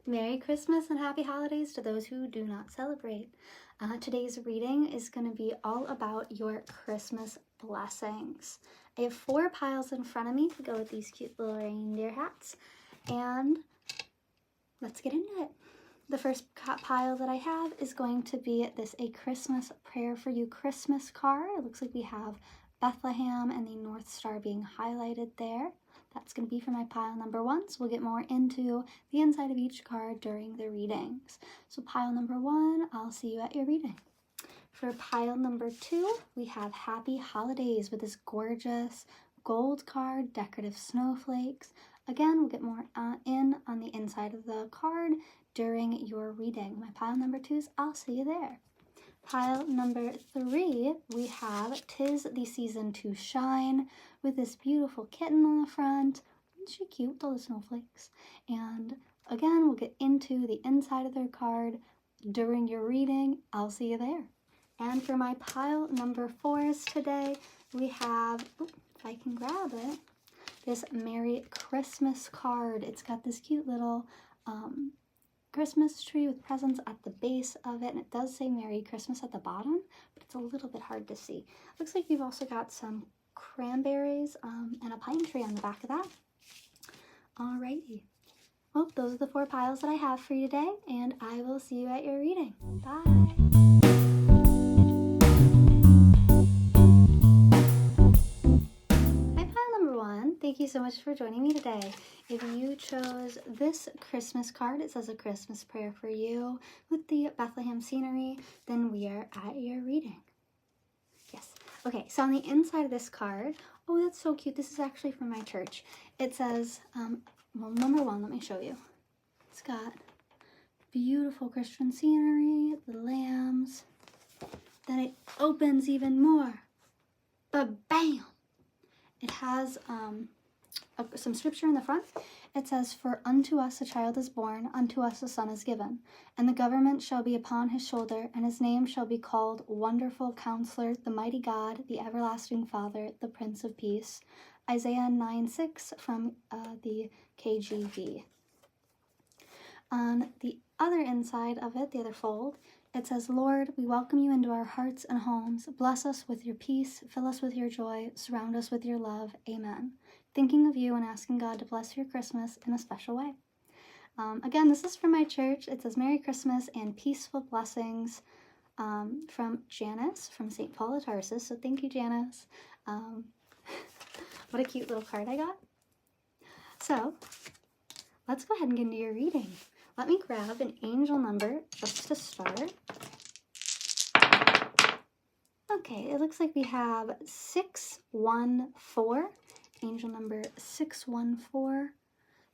Merry Christmas and Happy Holidays to those who do not celebrate. Today's reading is going to be all about your Christmas blessings. I have 4 piles in front of me to go with these cute little reindeer hats, and let's get into it. The first pile that I have is going to be this A Christmas Prayer for You Christmas card. It looks like we have Bethlehem and the North Star being highlighted there. That's going to be for my pile number 1, so we'll get more into the inside of each card during the readings. So pile number 1, I'll see you at your reading. For pile number 2, we have Happy Holidays with this gorgeous gold card, decorative snowflakes. Again, we'll get more in on the inside of the card during your reading. My pile number 2 is I'll see you there. Pile number 3, we have 'Tis the Season to Shine with this beautiful kitten on the front. Isn't she cute with all the snowflakes? And again, we'll get into the inside of their card during your reading. I'll see you there. And for my pile number 4s today, we have, if I can grab it, this Merry Christmas card. It's got this cute little Christmas tree with presents at the base of it, and it does say Merry Christmas at the bottom, but it's a little bit hard to see. Looks like we've also got some cranberries and a pine tree on the back of that. Alrighty. Well, those are the 4 piles that I have for you today, and I will see you at your reading. Bye! Thank you so much for joining me today. If you chose this Christmas card, it says A Christmas Prayer for You with the Bethlehem scenery, then we are at your reading. Yes. Okay, so on the inside of this card, oh, that's so cute. This is actually from my church. It says, well, number 1, let me show you. It's got beautiful Christian scenery, the lambs. Then it opens even more. But bam! It has some scripture in the front. It says, "For unto us a child is born, unto us a son is given, and the government shall be upon his shoulder, and his name shall be called Wonderful Counselor, the Mighty God, the Everlasting Father, the Prince of Peace." Isaiah 9:6 from the KJV. On the other inside of it, the other fold, it says, "Lord, we welcome you into our hearts and homes. Bless us with your peace, fill us with your joy, surround us with your love. Amen." Thinking of you and asking God to bless your Christmas in a special way. Again, this is from my church. It says, "Merry Christmas and peaceful blessings," from Janice from St. Paul of Tarsus. So thank you, Janice. What a cute little card I got. So let's go ahead and get into your reading. Let me grab an angel number just to start. Okay, it looks like we have 614, angel number 614.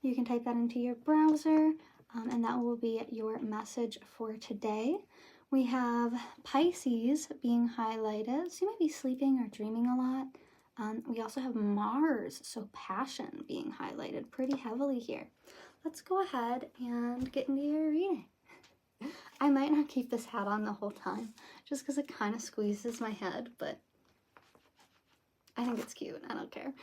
You can type that into your browser, and that will be your message for today. We have Pisces being highlighted, so you might be sleeping or dreaming a lot. We also have Mars, so passion, being highlighted pretty heavily here. Let's go ahead and get into your reading. I might not keep this hat on the whole time, just because it kind of squeezes my head, but I think it's cute. I don't care.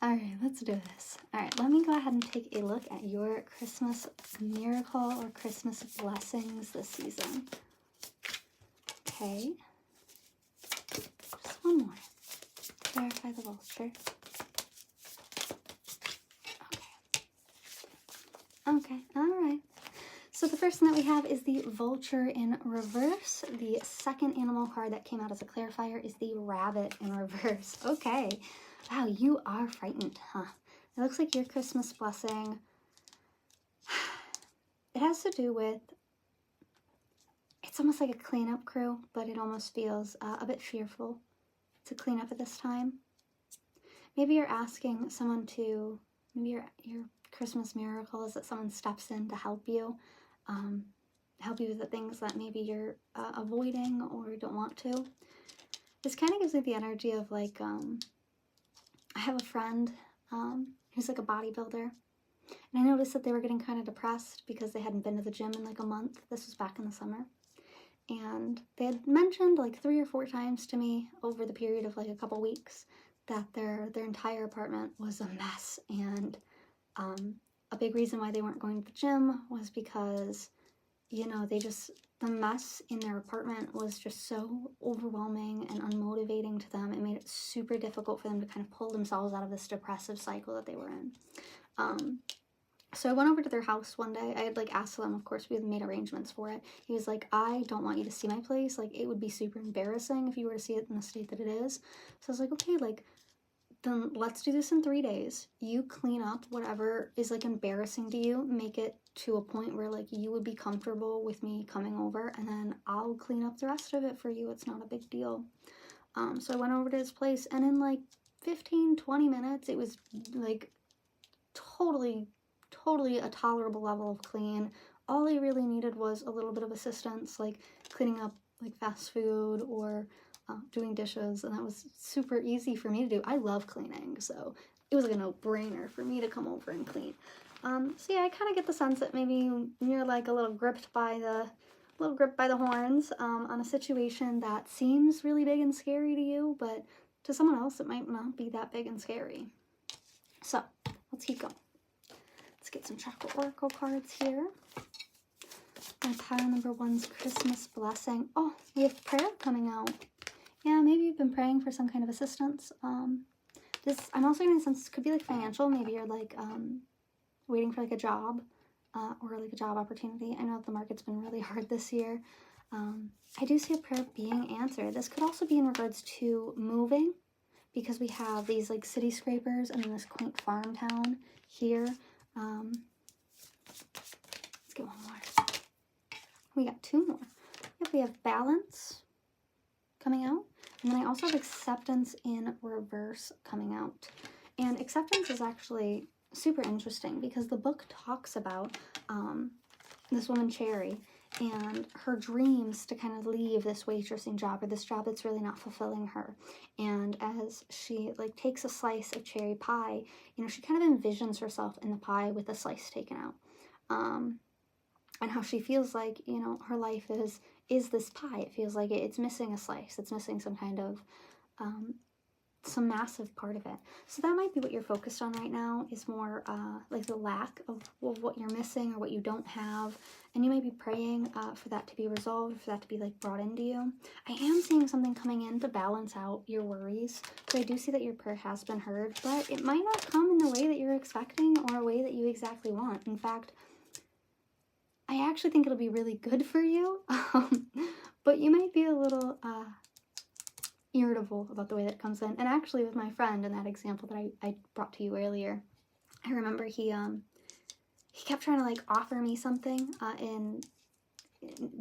All right, let's do this. All right, let me go ahead and take a look at your Christmas miracle or Christmas blessings this season. Okay. Just one more. Verify the vulture. Okay, all right. So the first one that we have is the vulture in reverse. The second animal card that came out as a clarifier is the rabbit in reverse. Okay. Wow, you are frightened, huh? It looks like your Christmas blessing, it has to do with, it's almost like a cleanup crew, but it almost feels a bit fearful to clean up at this time. Maybe you're asking someone to, maybe your Christmas miracle is that someone steps in to help you with the things that maybe you're avoiding or don't want to. This kind of gives me the energy of like, I have a friend who's like a bodybuilder, and I noticed that they were getting kind of depressed because they hadn't been to the gym in like a month. This was back in the summer. And they had mentioned like 3 or 4 times to me over the period of like a couple weeks that their entire apartment was a mess and a big reason why they weren't going to the gym was because, you know, the mess in their apartment was just so overwhelming and unmotivating to them. It made it super difficult for them to kind of pull themselves out of this depressive cycle that they were in. So I went over to their house one day. I had like asked them, of course, we had made arrangements for it. He was like, I don't want you to see my place. Like, it would be super embarrassing if you were to see it in the state that it is. So I was like, okay, like, then let's do this in 3 days. You clean up whatever is like embarrassing to you, make it to a point where like you would be comfortable with me coming over, and then I'll clean up the rest of it for you. It's not a big deal. So I went over to his place, and in like 15-20 minutes, it was like totally a tolerable level of clean. All he really needed was a little bit of assistance, like cleaning up like fast food or doing dishes, and that was super easy for me to do. I love cleaning, so it was like a no-brainer for me to come over and clean. So yeah, I kind of get the sense that maybe you're like a little gripped by the horns on a situation that seems really big and scary to you, but to someone else it might not be that big and scary. So let's keep going. Let's get some chocolate oracle cards here. My pile number 1's Christmas blessing. Oh, we have prayer coming out. Yeah, maybe you've been praying for some kind of assistance. I'm also getting a sense this could be like financial. Maybe you're like waiting for like a job or like a job opportunity. I know the market's been really hard this year. I do see a prayer being answered. This could also be in regards to moving, because we have these like city scrapers and then this quaint farm town here. Let's get one more. We got 2 more. Yep, we have balance coming out. And then I also have acceptance in reverse coming out. And acceptance is actually super interesting because the book talks about this woman, Cherry, and her dreams to kind of leave this waitressing job, or this job that's really not fulfilling her. And as she like takes a slice of cherry pie, you know, she kind of envisions herself in the pie with the slice taken out. And how she feels like, you know, her life is this pie. It feels like it's missing a slice. It's missing some kind of, some massive part of it. So that might be what you're focused on right now, is more like the lack of what you're missing or what you don't have. And you might be praying for that to be resolved, for that to be like brought into you. I am seeing something coming in to balance out your worries. So I do see that your prayer has been heard, but it might not come in the way that you're expecting or a way that you exactly want. In fact, I actually think it'll be really good for you, but you might be a little irritable about the way that it comes in. And actually with my friend in that example that I brought to you earlier, I remember he kept trying to like offer me something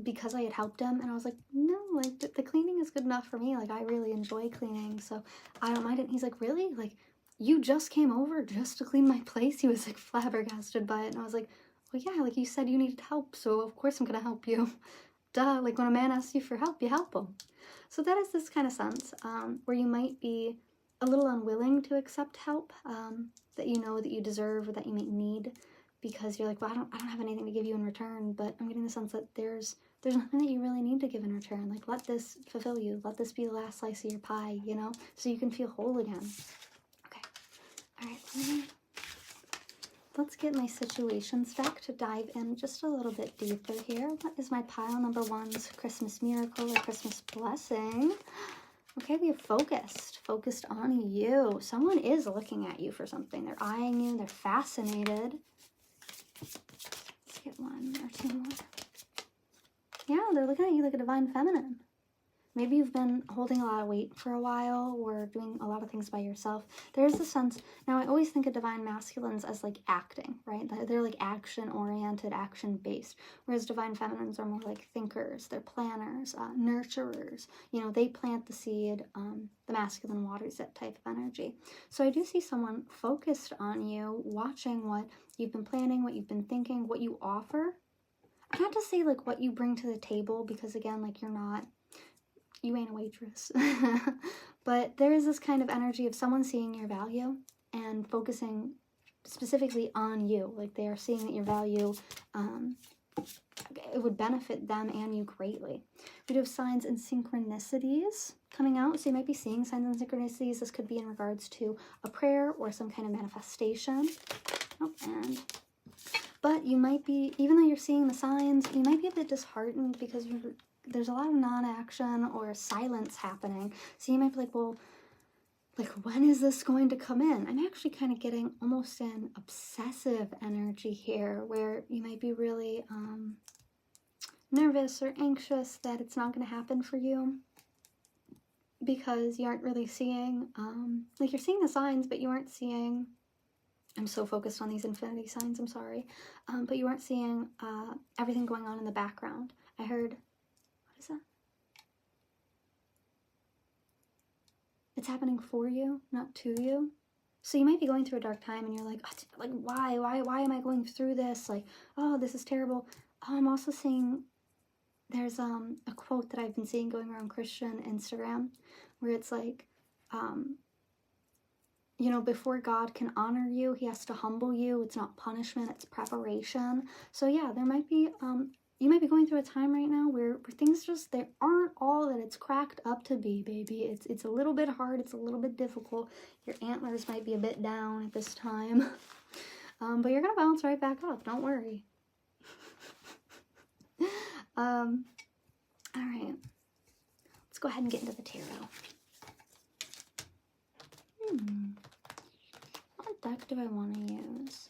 because I had helped him, and I was like, no, like the cleaning is good enough for me. Like, I really enjoy cleaning, so I don't mind it. And he's like, really? Like, you just came over just to clean my place? He was like flabbergasted by it. And I was like, well, yeah, like you said you needed help, so of course I'm gonna help you. Duh, like when a man asks you for help, you help him. So that is this kind of sense where you might be a little unwilling to accept help that you know that you deserve or that you might need, because you're like, well, I don't have anything to give you in return. But I'm getting the sense that there's nothing that you really need to give in return. Like, let this fulfill you. Let this be the last slice of your pie, you know, so you can feel whole again. Okay. All right. Let's get my situations deck to dive in just a little bit deeper here. What is my pile number 1's Christmas miracle or Christmas blessing? Okay, we have focused on you. Someone is looking at you for something. They're eyeing you. They're fascinated. Let's get 1 or 2 more. Yeah, they're looking at you like a divine feminine. Maybe you've been holding a lot of weight for a while or doing a lot of things by yourself. There's a sense, now I always think of divine masculines as like acting, right? They're like action-oriented, action-based, whereas divine feminines are more like thinkers. They're planners, nurturers. You know, they plant the seed, the masculine waters that type of energy. So I do see someone focused on you, watching what you've been planning, what you've been thinking, what you offer. Not to say like what you bring to the table, because again, like you ain't a waitress. But there is this kind of energy of someone seeing your value and focusing specifically on you. Like, they are seeing that your value, it would benefit them and you greatly. We do have signs and synchronicities coming out. So you might be seeing signs and synchronicities. This could be in regards to a prayer or some kind of manifestation. Oh, and But you might be, even though you're seeing the signs, you might be a bit disheartened because there's a lot of non-action or silence happening. So you might be like, well, like, when is this going to come in? I'm actually kind of getting almost an obsessive energy here where you might be really nervous or anxious that it's not going to happen for you because you aren't really seeing, like, you're seeing the signs, but you aren't seeing, I'm so focused on these infinity signs, I'm sorry, but you aren't seeing everything going on in the background. I heard, what is that? It's happening for you, not to you. So you might be going through a dark time and you're like, oh, why am I going through this? Like, oh, this is terrible. Oh, I'm also seeing, there's a quote that I've been seeing going around Christian Instagram where it's like, you know, before God can honor you, he has to humble you. It's not punishment, it's preparation. So yeah, there might be, you might be going through a time right now where things just, they aren't all that it's cracked up to be, baby. It's a little bit hard, it's a little bit difficult. Your antlers might be a bit down at this time. But you're gonna bounce right back up, don't worry. All right, let's go ahead and get into the tarot. What deck do I want to use?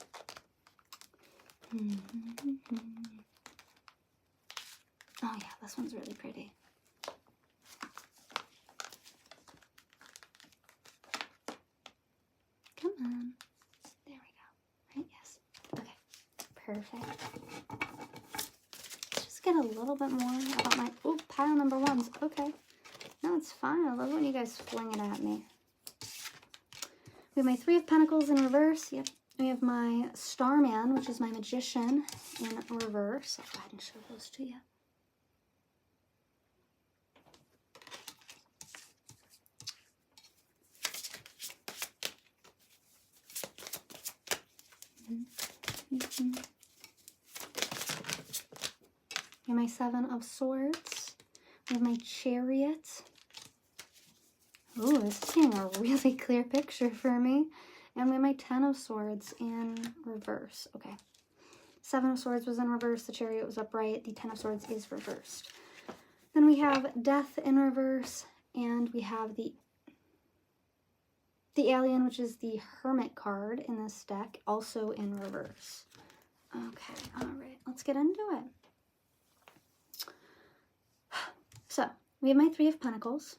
Oh yeah, this one's really pretty. Come on. There we go. Right, yes. Okay, perfect. Let's just get a little bit more about my, oh, pile number ones. Okay. No, it's fine. I love when you guys fling it at me. We have my Three of Pentacles in reverse. Yep. We have my Starman, which is my Magician, in reverse. I'll go ahead and show those to you. We have my Seven of Swords. We have my Chariot. Ooh, this is getting a really clear picture for me. And we have my Ten of Swords in reverse. Okay. Seven of Swords was in reverse. The Chariot was upright. The Ten of Swords is reversed. Then we have Death in reverse. And we have the Alien, which is the Hermit card in this deck, also in reverse. Okay, all right. Let's get into it. So, we have my Three of Pentacles.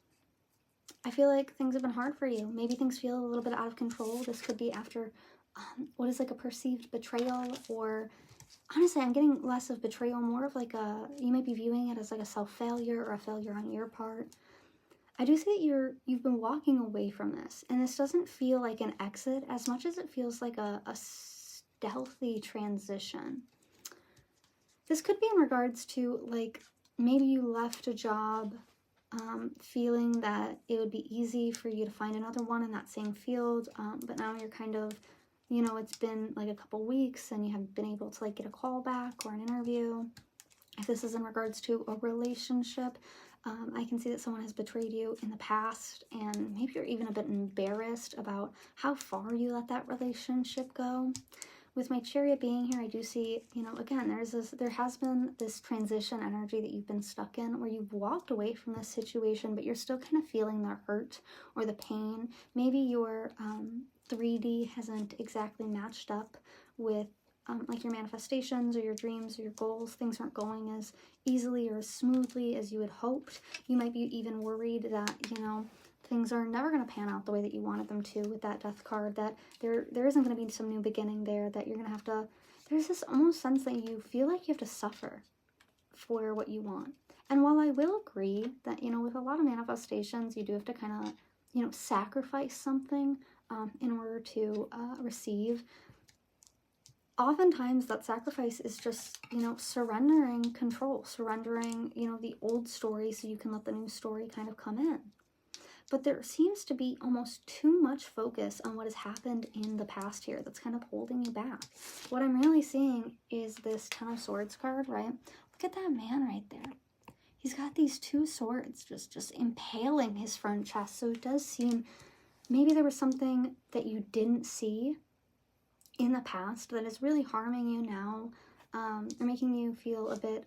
I feel like things have been hard for you. Maybe things feel a little bit out of control. This could be after what is like a perceived betrayal, or honestly, I'm getting less of betrayal, more of like you might be viewing it as like a self-failure or a failure on your part. I do see that you've been walking away from this, and this doesn't feel like an exit as much as it feels like a stealthy transition. This could be in regards to, like, maybe you left a job feeling that it would be easy for you to find another one in that same field, but now you're kind of, you know, it's been like a couple weeks and you haven't been able to like get a call back or an interview. If this is in regards to a relationship, I can see that someone has betrayed you in the past, and maybe you're even a bit embarrassed about how far you let that relationship go. With my Chariot being here, I do see, you know, again, there has been this transition energy that you've been stuck in, where you've walked away from this situation, but you're still kind of feeling the hurt or the pain. Maybe your 3D hasn't exactly matched up with like your manifestations or your dreams or your goals. Things aren't going as easily or as smoothly as you had hoped. You might be even worried that, you know, things are never going to pan out the way that you wanted them to with that Death card, that there isn't going to be some new beginning there, that you're going to have to, there's this almost sense that you feel like you have to suffer for what you want. And while I will agree that, you know, with a lot of manifestations, you do have to kind of, you know, sacrifice something in order to receive, oftentimes that sacrifice is just, you know, surrendering control, surrendering, you know, the old story so you can let the new story kind of come in. But there seems to be almost too much focus on what has happened in the past here that's kind of holding you back. What I'm really seeing is this Ten of Swords card, right? Look at that man right there. He's got these two swords just impaling his front chest. So it does seem maybe there was something that you didn't see in the past that is really harming you now, or making you feel a bit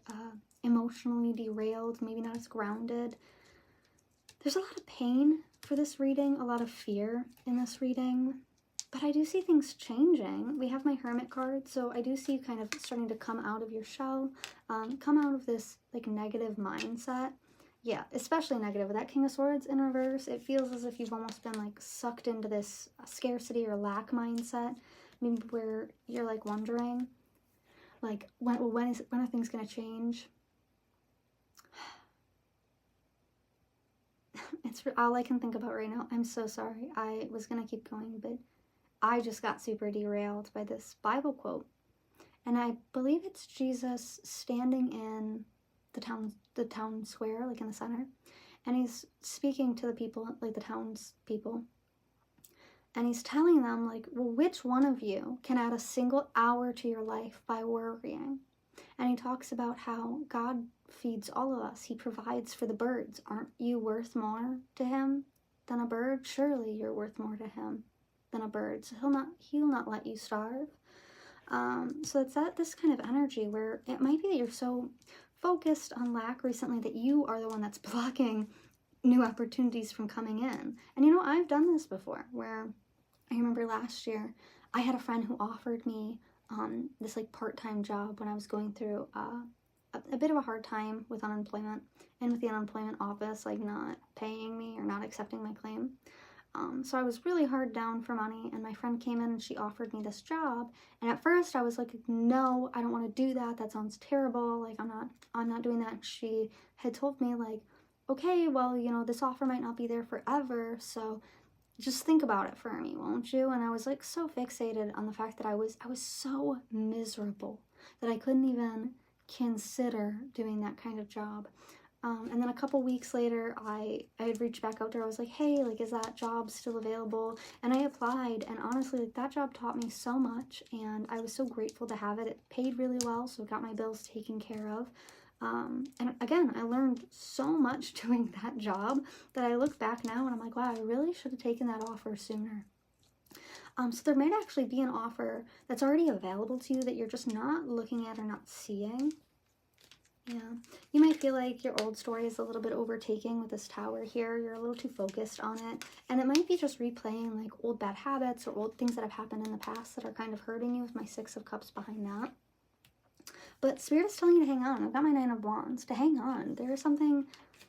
emotionally derailed, maybe not as grounded. There's a lot of pain for this reading, a lot of fear in this reading, but I do see things changing. We have my Hermit card, so I do see you kind of starting to come out of your shell, come out of this like negative mindset. Yeah, especially negative. With that King of Swords in reverse, it feels as if you've almost been like sucked into this scarcity or lack mindset, maybe where you're like wondering, like, when are things gonna change? It's all I can think about right now. I'm so sorry. I was gonna keep going, but I just got super derailed by this Bible quote. And I believe it's Jesus standing in the town square, like in the center. And he's speaking to the people, like the town's people. And he's telling them, like, well, which one of you can add a single hour to your life by worrying? And he talks about how God feeds all of us. He provides for the birds. Aren't you worth more to him than a bird? Surely you're worth more to him than a bird. So he'll not let you starve. So it's this kind of energy where it might be that you're so focused on lack recently that you are the one that's blocking new opportunities from coming in. And you know, I've done this before, where I remember last year I had a friend who offered me this like part-time job when I was going through a bit of a hard time with unemployment, and with the unemployment office like not paying me or not accepting my claim. So I was really hard down for money, and my friend came in and she offered me this job. And at first I was like, no, I don't want to do that. That sounds terrible. Like, I'm not doing that. She had told me like, okay, well, you know, this offer might not be there forever, so just think about it for me, won't you? And I was like so fixated on the fact that I was so miserable that I couldn't even consider doing that kind of job. And then a couple weeks later, I had reached back out to her. I was like, hey, like, is that job still available? And I applied, and honestly, like, that job taught me so much, and I was so grateful to have it. It paid really well, so it got my bills taken care of. And again, I learned so much doing that job that I look back now and I'm like, wow, I really should have taken that offer sooner. So there might actually be an offer that's already available to you that you're just not looking at or not seeing. Yeah, you might feel like your old story is a little bit overtaking with this tower here. You're a little too focused on it. And it might be just replaying like old bad habits or old things that have happened in the past that are kind of hurting you, with my Six of Cups behind that. But Spirit is telling you to hang on. I've got my Nine of Wands, to hang on. There is something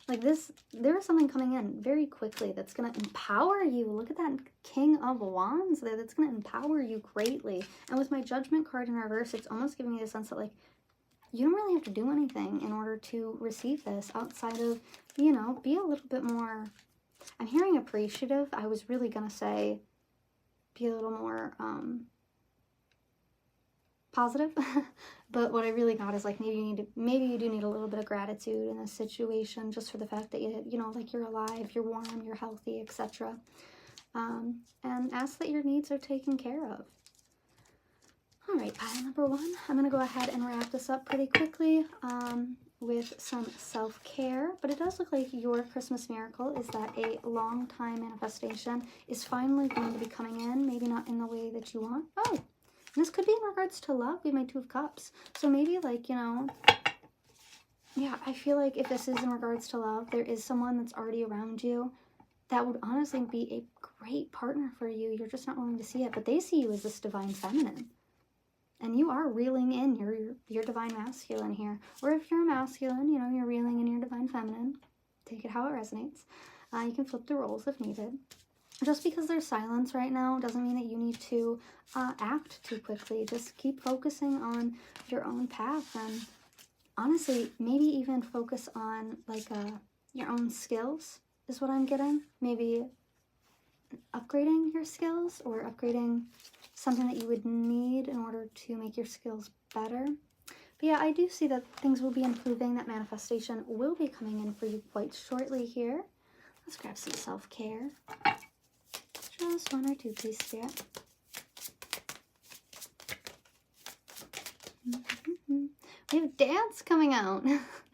like this. There is something coming in very quickly that's going to empower you. Look at that King of Wands there. That's going to empower you greatly. And with my Judgment card in reverse, it's almost giving me the sense that like, you don't really have to do anything in order to receive this outside of, you know, be a little bit more, I'm hearing appreciative. I was really going to say be a little more positive. But what I really got is like, maybe you do need a little bit of gratitude in this situation, just for the fact that you know, like, you're alive, you're warm, you're healthy, etc. And ask that your needs are taken care of. All right, pile number one. I'm going to go ahead and wrap this up pretty quickly with some self-care. But it does look like your Christmas miracle is that a long time manifestation is finally going to be coming in. Maybe not in the way that you want. Oh, and this could be in regards to love. We have my Two of Cups. So maybe, like, you know, yeah, I feel like if this is in regards to love, there is someone that's already around you that would honestly be a great partner for you. You're just not willing to see it. But they see you as this divine feminine. And you are reeling in your divine masculine here. Or if you're a masculine, you know, you're reeling in your divine feminine. Take it how it resonates. You can flip the roles if needed. Just because there's silence right now doesn't mean that you need to act too quickly. Just keep focusing on your own path. And honestly, maybe even focus on like your own skills is what I'm getting. Maybe upgrading your skills, or upgrading something that you would need in order to make your skills better. But yeah, I do see that things will be improving. That manifestation will be coming in for you quite shortly here. Let's grab some self-care. Just one or two, please, Spirit. We have Dance coming out.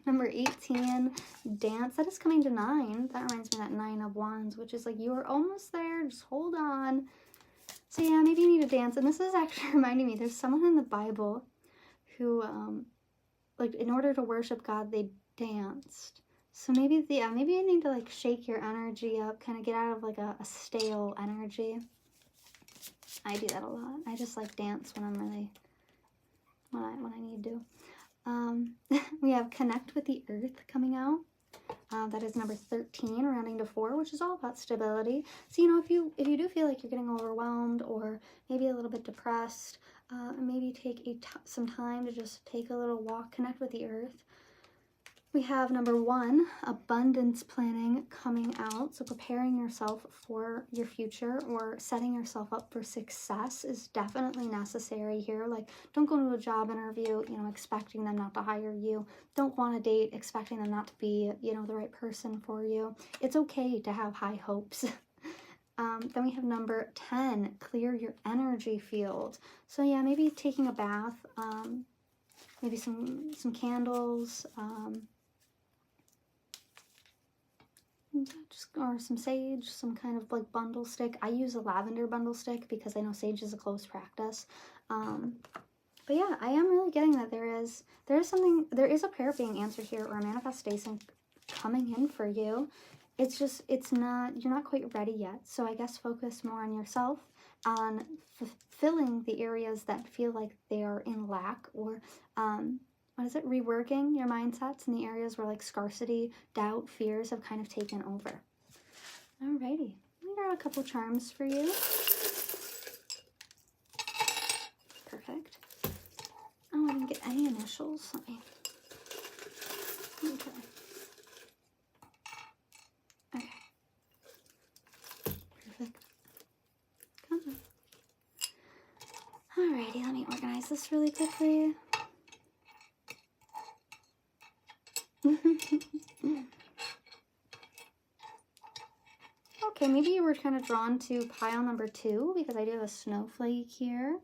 Number 18, Dance. That is coming to 9. That reminds me of that Nine of Wands, which is like, you are almost there. Just hold on. So yeah, maybe you need to dance. And this is actually reminding me, there's someone in the Bible who, like, in order to worship God, they danced. So maybe, yeah, maybe you need to, like, shake your energy up, kind of get out of, like, a stale energy. I do that a lot. I just, like, dance when I'm really, when I need to. We have Connect with the Earth coming out. That is number 13, rounding to 4, which is all about stability. So, you know, if you do feel like you're getting overwhelmed or maybe a little bit depressed, maybe take some time to just take a little walk, connect with the earth. We have number 1, abundance planning coming out. So preparing yourself for your future or setting yourself up for success is definitely necessary here. Like, don't go to a job interview, you know, expecting them not to hire you. Don't go on a date expecting them not to be, you know, the right person for you. It's okay to have high hopes. Then we have number 10, clear your energy field. So yeah, maybe taking a bath, maybe some candles, or some sage, some kind of like bundle stick. I use a lavender bundle stick because I know sage is a close practice. But yeah, I am really getting that there is a prayer being answered here or a manifestation coming in for you. It's just, you're not quite ready yet. So I guess focus more on yourself, on fulfilling the areas that feel like they are in lack, or reworking your mindsets in the areas where like scarcity, doubt, fears have kind of taken over. Alrighty, we got a couple charms for you. Perfect. Oh, I didn't get any initials. Okay. Okay. Perfect. Come on. Alrighty, let me organize this really quickly. Okay, maybe you were kind of drawn to pile number 2 because I do have a snowflake here.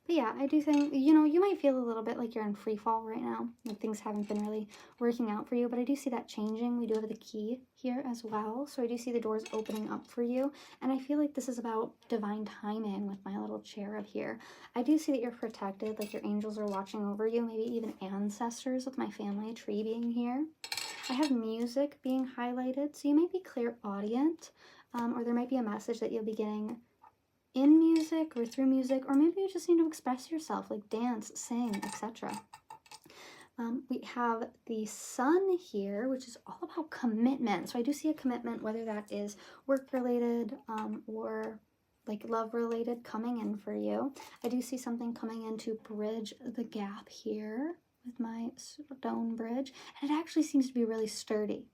But yeah, I do think, you know, you might feel a little bit like you're in free fall right now. Like things haven't been really working out for you, but I do see that changing. We do have the key here as well. So I do see the doors opening up for you. And I feel like this is about divine timing with my little cherub here. I do see that you're protected, like your angels are watching over you, maybe even ancestors with my family tree being here. I have music being highlighted, so you might be clairaudient, or there might be a message that you'll be getting in music or through music, or maybe you just need to express yourself, like dance, sing, etc. We have the sun here, which is all about commitment. So I do see a commitment, whether that is work-related or like love-related, coming in for you. I do see something coming in to bridge the gap here with my stone bridge, and it actually seems to be really sturdy,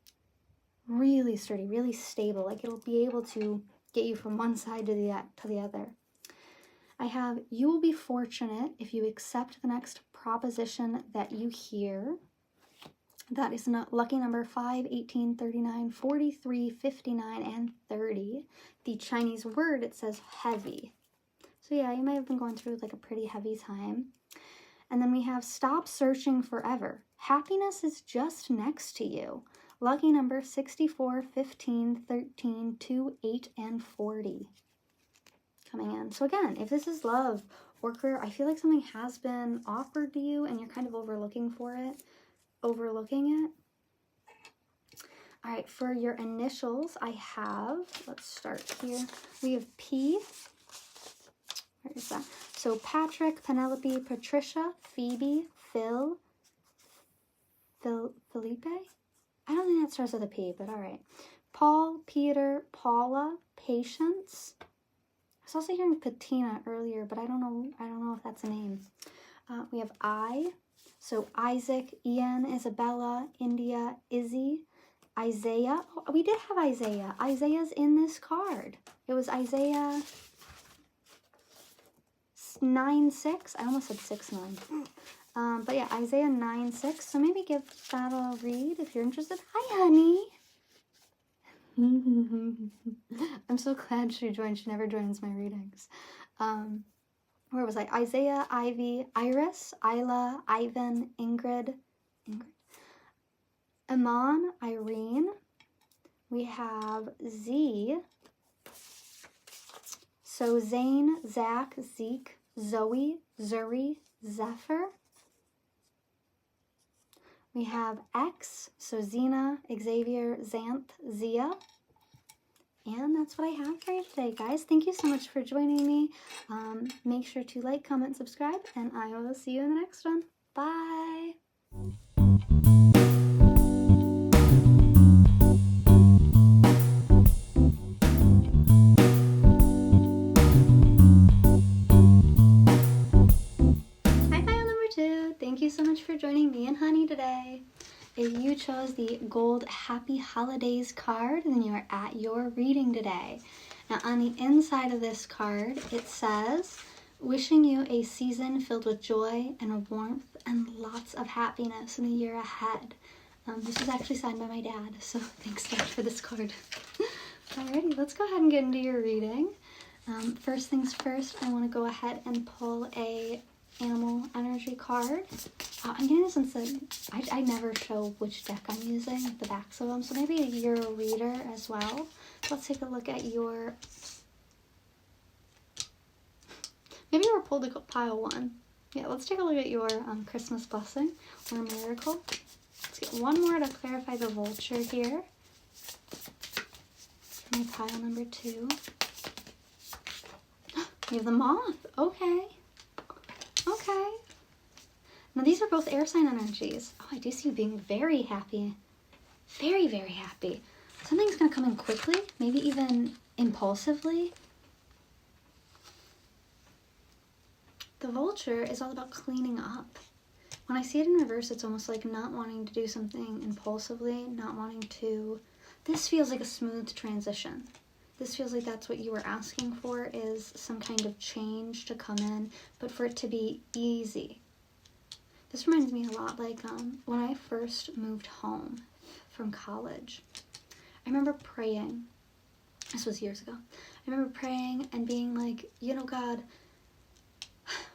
really stable. Like it'll be able to get you from one side to the other. I have, you will be fortunate if you accept the next proposition that you hear. That is lucky number 5, 18, 39, 43, 59, and 30. The Chinese word, it says heavy. So yeah, you might have been going through like a pretty heavy time. And then we have stop searching forever. Happiness is just next to you. Lucky number 64, 15, 13, 2, 8, and 40 coming in. So again, if this is love or career, I feel like something has been offered to you and you're kind of overlooking it. All right, for your initials, I have, let's start here. We have P. Where is that? So Patrick, Penelope, Patricia, Phoebe, Phil, Felipe? I don't think that starts with a P, but all right. Paul, Peter, Paula, Patience. I was also hearing Patina earlier, but I don't know if that's a name. We have I. So Isaac, Ian, Isabella, India, Izzy, Isaiah. Oh, we did have Isaiah. Isaiah's in this card. It was Isaiah 9:6. I almost said 6:9. But yeah, Isaiah 9:6. So maybe give that a read if you're interested. Hi, honey. I'm so glad she joined. She never joins my readings. Where was I? Isaiah, Ivy, Iris, Isla, Ivan, Ingrid, Iman, Irene. We have Z. So Zane, Zach, Zeke, Zoe, Zuri, Zephyr. We have X, so Zena, Xavier, Xanth, Zia. And that's what I have for you today, guys. Thank you so much for joining me. Make sure to like, comment, subscribe, and I will see you in the next one. Bye! Hi, pile number 2. Thank you so much for joining me and Honey today. If you chose the gold Happy Holidays card, then you are at your reading today. Now on the inside of this card, it says, wishing you a season filled with joy and warmth and lots of happiness in the year ahead. This was actually signed by my dad, so thanks Dad for this card. Alrighty, let's go ahead and get into your reading. First things first, I want to go ahead and pull a animal energy card. I'm getting the sense that I never show which deck I'm using, the backs of them, so maybe you're a reader as well. Let's take a look at your, maybe you were pulled to pile 1. Yeah, let's take a look at your Christmas blessing or miracle. Let's get one more to clarify the vulture here. My pile number 2. You have the moth. Okay. Okay. Now these are both air sign energies. Oh, I do see you being very happy. Very, very happy. Something's going to come in quickly, maybe even impulsively. The vulture is all about cleaning up. When I see it in reverse, it's almost like not wanting to do something impulsively, not wanting to... This feels like a smooth transition. This feels like that's what you were asking for, is some kind of change to come in, but for it to be easy. This reminds me a lot like when I first moved home from college. I remember praying. This was years ago. I remember praying and being like, you know, God,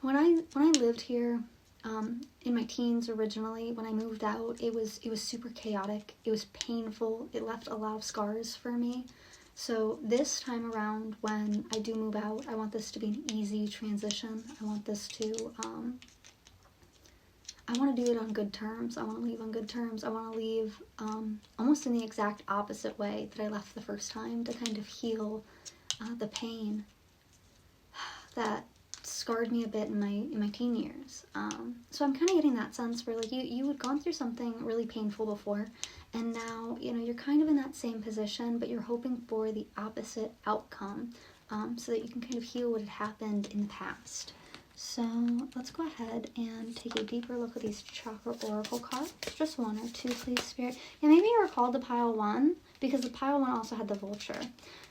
when I lived here in my teens originally, when I moved out, it was super chaotic. It was painful. It left a lot of scars for me. So this time around, when I do move out, I want this to be an easy transition. I want this to, I want to do it on good terms. I want to leave on good terms. I want to leave almost in the exact opposite way that I left the first time, to kind of heal the pain that scarred me a bit in my teen years. So I'm kind of getting that sense where like you had gone through something really painful before, and now, you know, you're kind of in that same position, but you're hoping for the opposite outcome, so that you can kind of heal what had happened in the past. So let's go ahead and take a deeper look at these chakra oracle cards. Just 1 or 2, please, Spirit. Yeah, maybe you recalled the pile 1, because the pile 1 also had the vulture.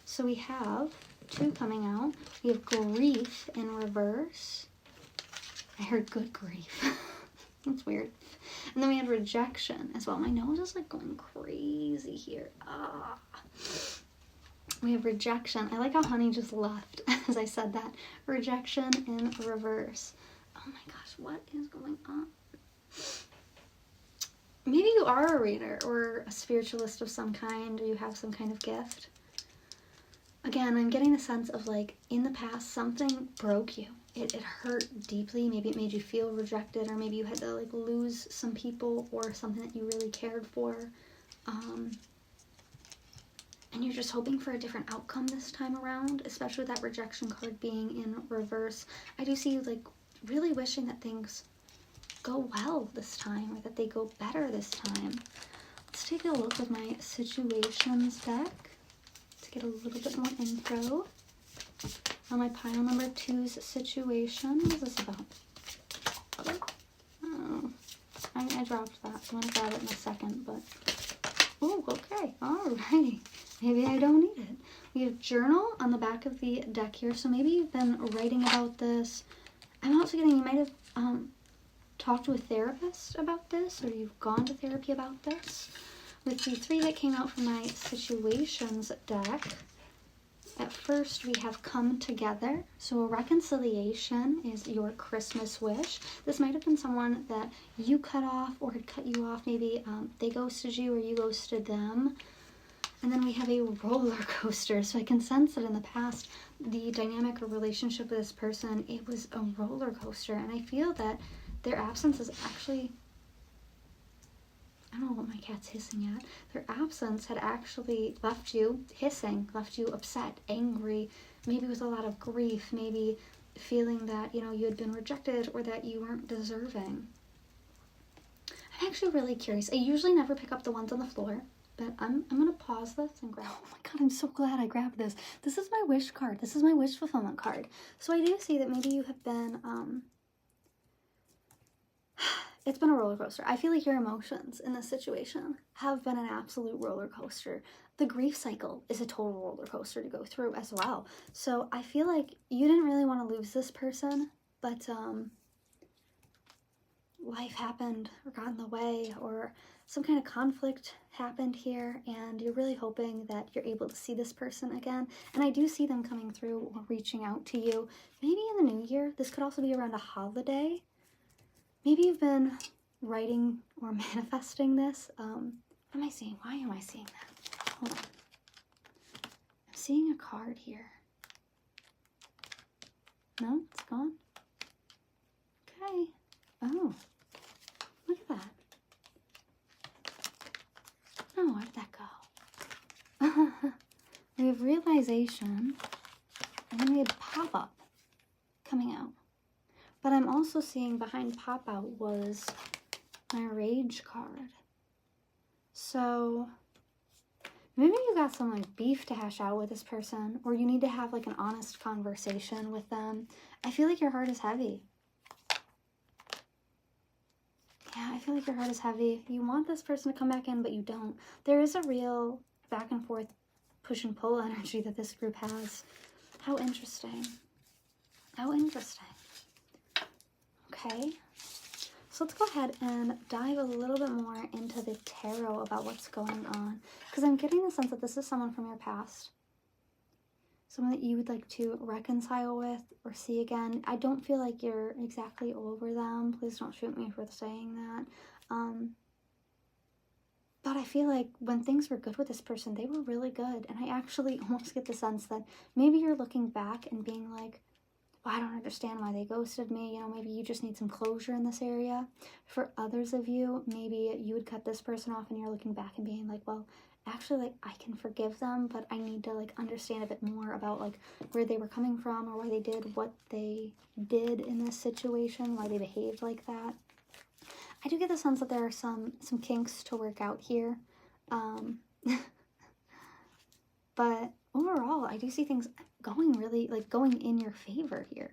So we have 2 coming out. We have grief in reverse. I heard good grief. That's weird. And then we had rejection as well. My nose is like going crazy here. Ah. We have rejection. I like how Honey just left as I said that. Rejection in reverse. Oh my gosh, what is going on? Maybe you are a reader or a spiritualist of some kind, or you have some kind of gift. Again, I'm getting the sense of like in the past something broke you. It hurt deeply. Maybe it made you feel rejected, or maybe you had to like lose some people or something that you really cared for. And you're just hoping for a different outcome this time around, especially with that rejection card being in reverse. I do see you like really wishing that things go well this time, or that they go better this time. Let's take a look at my situations deck to get a little bit more info on my pile number 2's situation. What is this about? Oh, I dropped that, so I'm going to grab it in a second, but... Oh, okay. Alrighty. Maybe I don't need it. We have journal on the back of the deck here, so maybe you've been writing about this. I'm also getting, you might have talked to a therapist about this, or you've gone to therapy about this. With the 3 that came out from my situations deck, at first we have come together. So a reconciliation is your Christmas wish. This might have been someone that you cut off or had cut you off. Maybe they ghosted you or you ghosted them. And then we have a roller coaster. So I can sense that in the past, the dynamic or relationship with this person, it was a roller coaster. And I feel that their absence is actually, I don't know what my cat's hissing at. Their absence had actually left you hissing, left you upset, angry, maybe with a lot of grief, maybe feeling that, you know, you had been rejected or that you weren't deserving. I'm actually really curious. I usually never pick up the ones on the floor, but I'm going to pause this and grab, oh my God, I'm so glad I grabbed this. This is my wish card. This is my wish fulfillment card. So I do see that maybe you have been, it's been a roller coaster. I feel like your emotions in this situation have been an absolute roller coaster. The grief cycle is a total roller coaster to go through as well. So I feel like you didn't really want to lose this person, but life happened or got in the way, or some kind of conflict happened here, and you're really hoping that you're able to see this person again. And I do see them coming through or reaching out to you. Maybe in the new year. This could also be around a holiday. Maybe you've been writing or manifesting this. What am I seeing? Why am I seeing that? Hold on. I'm seeing a card here. No, it's gone. Okay. Oh, look at that. Oh, where did that go? We have realization, and then we have pop-up coming out. But I'm also seeing behind pop-out was my rage card. So maybe you got some like beef to hash out with this person, or you need to have like an honest conversation with them. I feel like your heart is heavy. Yeah, I feel like your heart is heavy. You want this person to come back in, but you don't. There is a real back and forth push and pull energy that this group has. How interesting. How interesting. Okay, so let's go ahead and dive a little bit more into the tarot about what's going on, because I'm getting the sense that this is someone from your past, someone that you would like to reconcile with or see again. I don't feel like you're exactly over them. Please don't shoot me for saying that. But I feel like when things were good with this person, they were really good. And I actually almost get the sense that maybe you're looking back and being like, well, I don't understand why they ghosted me. You know, maybe you just need some closure in this area. For others of you, maybe you would cut this person off and you're looking back and being like, well, actually, like, I can forgive them, but I need to, like, understand a bit more about, like, where they were coming from or why they did what they did in this situation, why they behaved like that. I do get the sense that there are some kinks to work out here. But overall, I do see things going really, like, going in your favor here.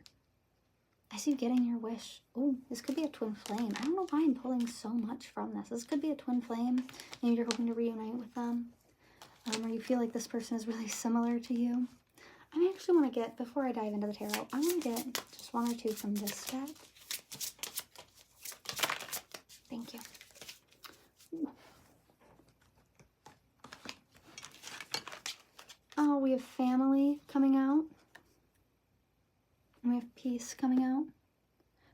I see you getting your wish. Oh, this could be a twin flame. I don't know why I'm pulling so much from this. This could be a twin flame. Maybe you're hoping to reunite with them. Or you feel like this person is really similar to you. I actually want to get, before I dive into the tarot, I want to get just one or two from this deck. Thank you. Ooh. Oh, we have family coming out. And we have peace coming out.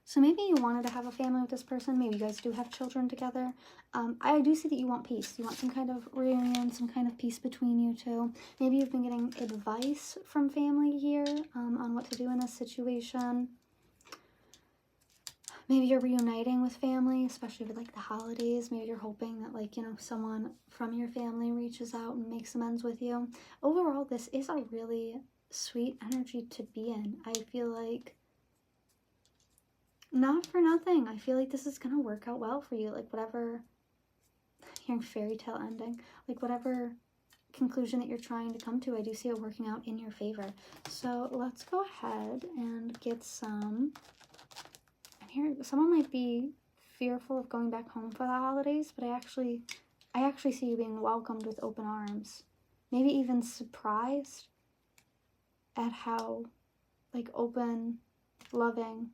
So maybe you wanted to have a family with this person. Maybe you guys do have children together. I do see that you want peace. You want some kind of reunion, some kind of peace between you two. Maybe you've been getting advice from family here on what to do in this situation. Maybe you're reuniting with family, especially with, like, the holidays. Maybe you're hoping that, like, you know, someone from your family reaches out and makes amends with you. Overall, this is a really sweet energy to be in. I feel like, not for nothing, I feel like this is going to work out well for you. Like, whatever, hearing fairy tale ending, like, whatever conclusion that you're trying to come to, I do see it working out in your favor. So let's go ahead and get some. Here, someone might be fearful of going back home for the holidays, but I actually see you being welcomed with open arms. Maybe even surprised at how, like, open, loving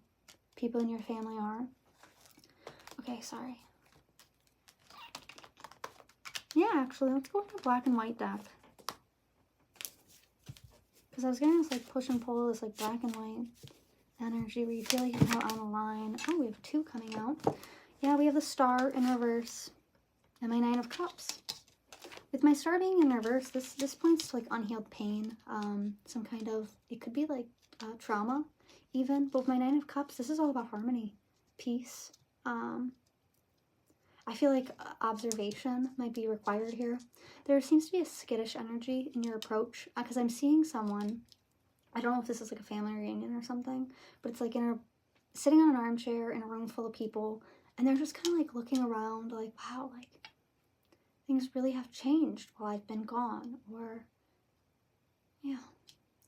people in your family are. Okay, sorry. Yeah, actually, let's go with the black and white deck. Because I was getting this, like, push and pull, this, like, black and white energy where you feel like you're on a line. Oh, we have two coming out. Yeah, we have the Star in reverse and my Nine of Cups. With with my star being in reverse, this points to like unhealed pain, some kind of, it could be like trauma even. But with my Nine of Cups, this is all about harmony, peace. I feel like observation might be required here. There seems to be a skittish energy in your approach, because I'm seeing someone, I don't know if this is like a family reunion or something, but it's like sitting on an armchair in a room full of people, and they're just kind of like looking around like, wow, like things really have changed while I've been gone. Or yeah,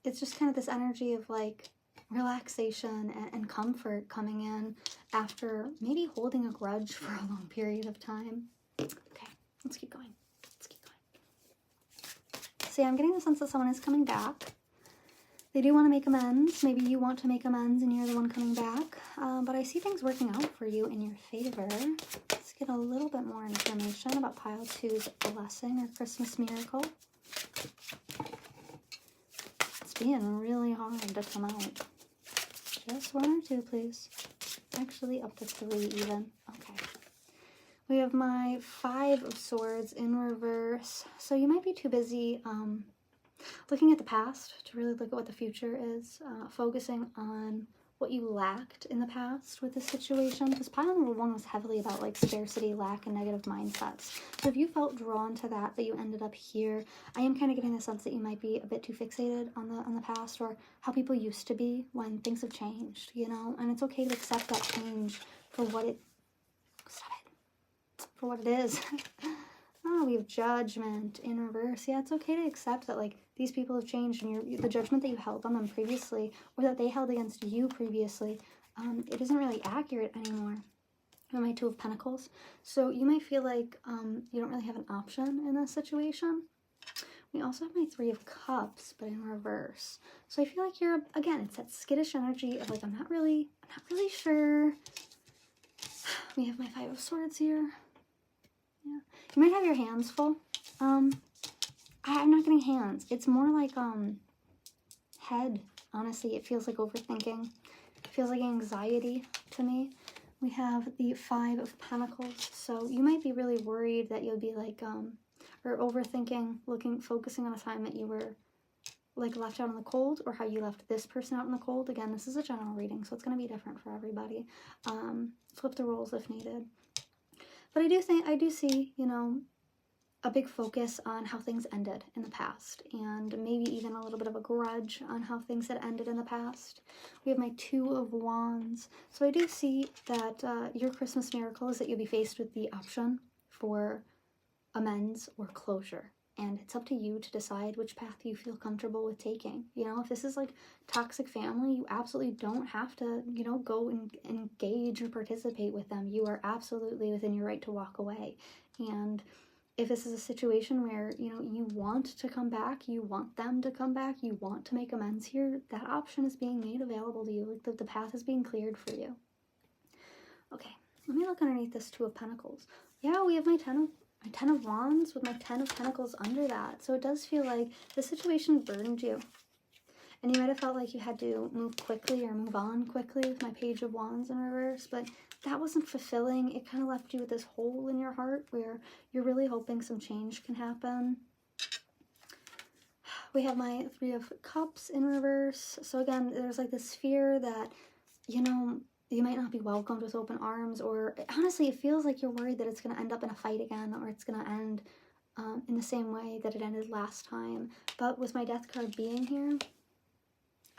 it's just kind of this energy of like relaxation and comfort coming in after maybe holding a grudge for a long period of time. Okay, let's keep going. Let's keep going. See, I'm getting the sense that someone is coming back. They do want to make amends. Maybe you want to make amends and you're the one coming back. But I see things working out for you in your favor. Let's get a little bit more information about pile 2's blessing or Christmas miracle. It's being really hard to come out. Just 1 or 2, please. Actually, up to 3 even. Okay. We have my 5 of Swords in reverse. So you might be too busy looking at the past to really look at what the future is, focusing on what you lacked in the past with this situation, because pile number 1 was heavily about like scarcity, lack, and negative mindsets. So if you felt drawn to that you ended up here, I am kind of getting the sense that you might be a bit too fixated on the past, or how people used to be when things have changed, you know. And it's okay to accept that change for what it for what it is. Oh, we have Judgment in reverse. Yeah, it's okay to accept that like these people have changed, and the judgment that you held on them previously, or that they held against you previously, it isn't really accurate anymore. And my 2 of Pentacles. So you might feel like you don't really have an option in this situation. We also have my 3 of Cups, but in reverse. So I feel like you're, again, it's that skittish energy of like, I'm not really sure. We have my 5 of Swords here. Yeah, you might have your hands full. I'm not getting hands. It's more like head. Honestly, it feels like overthinking. It feels like anxiety to me. We have the 5 of Pentacles. So you might be really worried that you'll be like or overthinking, focusing on a time that you were like left out in the cold, or how you left this person out in the cold. Again, this is a general reading, so it's going to be different for everybody. Flip the roles if needed. But I do see, you know, a big focus on how things ended in the past, and maybe even a little bit of a grudge on how things had ended in the past. We have my 2 of Wands. So I do see that your Christmas miracle is that you'll be faced with the option for amends or closure. And it's up to you to decide which path you feel comfortable with taking. You know, if this is like toxic family, you absolutely don't have to, you know, go and engage or participate with them. You are absolutely within your right to walk away. And if this is a situation where, you know, you want to come back, you want them to come back, you want to make amends here, that option is being made available to you. Like the path is being cleared for you. Okay, let me look underneath this 2 of Pentacles. Yeah, we have my 10 of Wands with my 10 of Pentacles under that. So it does feel like the situation burned you. And you might have felt like you had to move quickly or move on quickly with my Page of Wands in reverse, but that wasn't fulfilling. It kind of left you with this hole in your heart where you're really hoping some change can happen. We have my 3 of Cups in reverse. So again, there's like this fear that, you know, you might not be welcomed with open arms, or honestly, it feels like you're worried that it's going to end up in a fight again, or it's going to end in the same way that it ended last time. But with my Death card being here,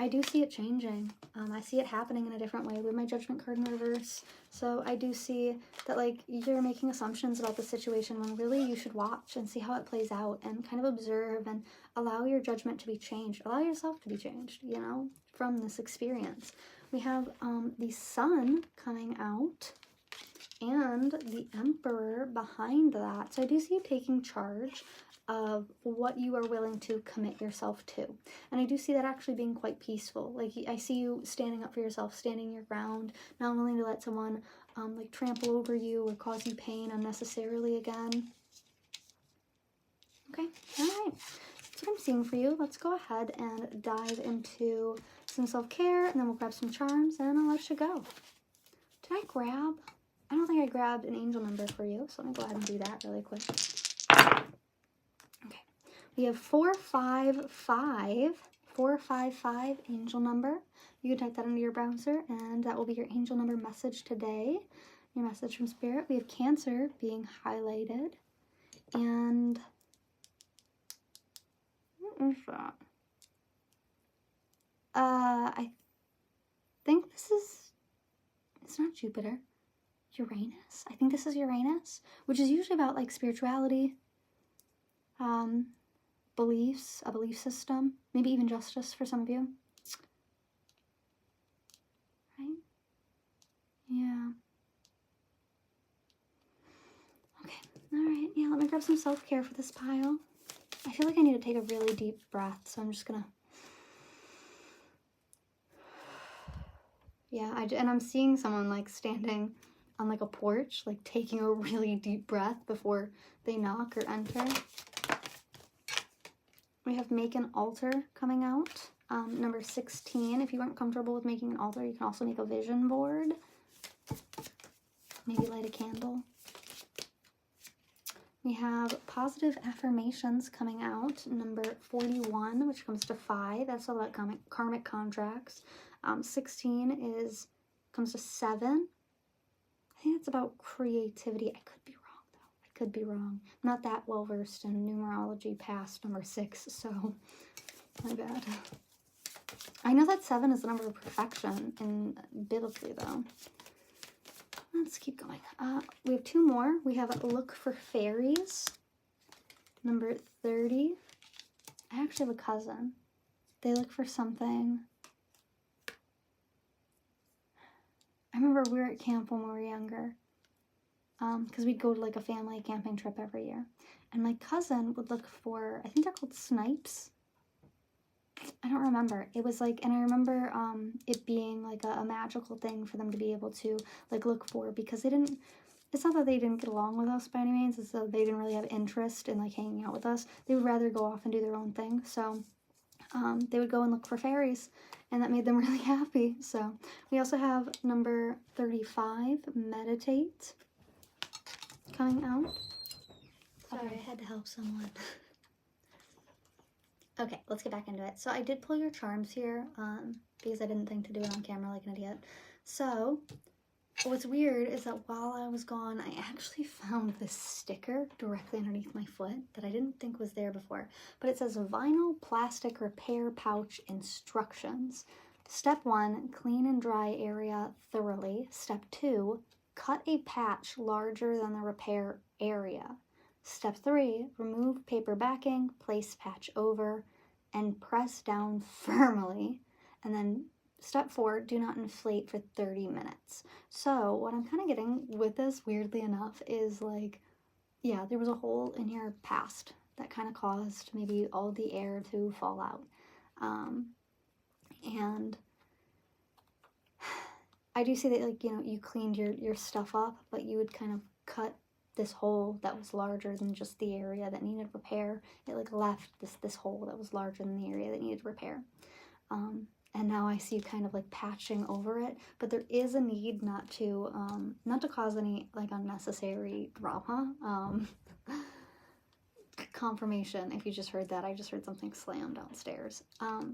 I do see it changing. I see it happening in a different way with my Judgment card in reverse. So I do see that like you're making assumptions about the situation when really you should watch and see how it plays out, and kind of observe and allow your judgment to be changed. Allow yourself to be changed, you know, from this experience. We have the Sun coming out and the Emperor behind that. So I do see you taking charge of what you are willing to commit yourself to. And I do see that actually being quite peaceful. Like I see you standing up for yourself, standing your ground, not willing to let someone like trample over you or cause you pain unnecessarily again. Okay, all right. That's what I'm seeing for you. Let's go ahead and dive into some self-care, and then we'll grab some charms, and I'll let you go. Did I grab? I don't think I grabbed an angel number for you, so let me go ahead and do that really quick. We have 455, 455 angel number. You can type that into your browser, and that will be your angel number message today. Your message from Spirit. We have Cancer being highlighted. And what is that? I think this is, it's not Jupiter. Uranus. I think this is Uranus, which is usually about like spirituality, beliefs, a belief system, maybe even justice for some of you. Right? Yeah. Okay. All right. Yeah, let me grab some self-care for this pile. I feel like I need to take a really deep breath, so I'm just gonna. Yeah, and I'm seeing someone like standing on like a porch, like taking a really deep breath before they knock or enter. We have make an altar coming out. Number 16, if you aren't comfortable with making an altar, you can also make a vision board. Maybe light a candle. We have positive affirmations coming out. Number 41, which comes to 5. That's all about karmic contracts. 16 comes to 7. I think it's about creativity. I could be wrong, though. I could be wrong. I'm not that well versed in numerology past number 6, so my bad. I know that 7 is the number of perfection in biblically, though. Let's keep going. We have 2 more. We have look for fairies. Number 30. I actually have a cousin. They look for something. I remember we were at camp when we were younger, because we'd go to like a family camping trip every year, and my cousin would look for, I think they're called snipes. I don't remember. It was like, and I remember it being like a magical thing for them to be able to like look for, because they didn't, it's not that they didn't get along with us by any means, it's that they didn't really have interest in like hanging out with us. They would rather go off and do their own thing. So they would go and look for fairies, and that made them really happy. So we also have number 35, meditate, coming out. Sorry, I had to help someone. Okay, let's get back into it. So I did pull your charms here, because I didn't think to do it on camera like an idiot. So what's weird is that while I was gone, I actually found this sticker directly underneath my foot that I didn't think was there before. But it says vinyl plastic repair pouch instructions. Step 1, clean and dry area thoroughly. Step 2, cut a patch larger than the repair area. Step 3, remove paper backing, place patch over, and press down firmly. And then step 4, do not inflate for 30 minutes. So what I'm kind of getting with this, weirdly enough, is like, yeah, there was a hole in here past that kind of caused maybe all the air to fall out. And I do see that, like, you know, you cleaned your stuff up, but you would kind of cut this hole that was larger than just the area that needed repair. It like left this hole that was larger than the area that needed repair. And now I see you kind of like patching over it, but there is a need not to cause any like unnecessary drama. Confirmation if you just heard that. I just heard something slam downstairs.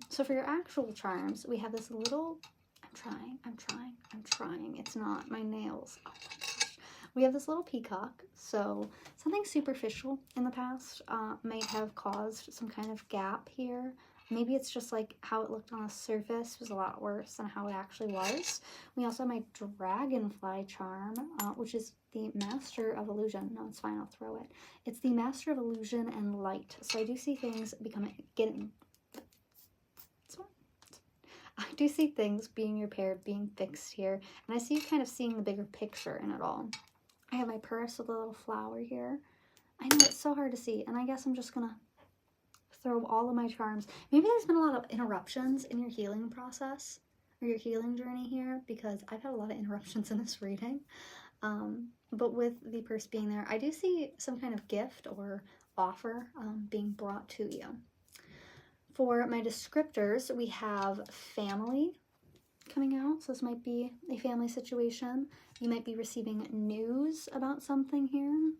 So for your actual charms, we have this little, I'm trying. It's not my nails. Oh my gosh. We have this little peacock. So something superficial in the past may have caused some kind of gap here. Maybe it's just like how it looked on the surface was a lot worse than how it actually was. We also have my dragonfly charm, which is the Master of Illusion. No, it's fine, I'll throw it. It's the Master of Illusion and Light. So I do see things I do see things being repaired, being fixed here. And I see you kind of seeing the bigger picture in it all. I have my purse with a little flower here. I know it's so hard to see, and I guess I'm just gonna throw all of my charms. Maybe there's been a lot of interruptions in your healing process or your healing journey here, because I've had a lot of interruptions in this reading. But with the purse being there, I do see some kind of gift or offer being brought to you. For my descriptors, we have family coming out. So this might be a family situation. You might be receiving news about something here.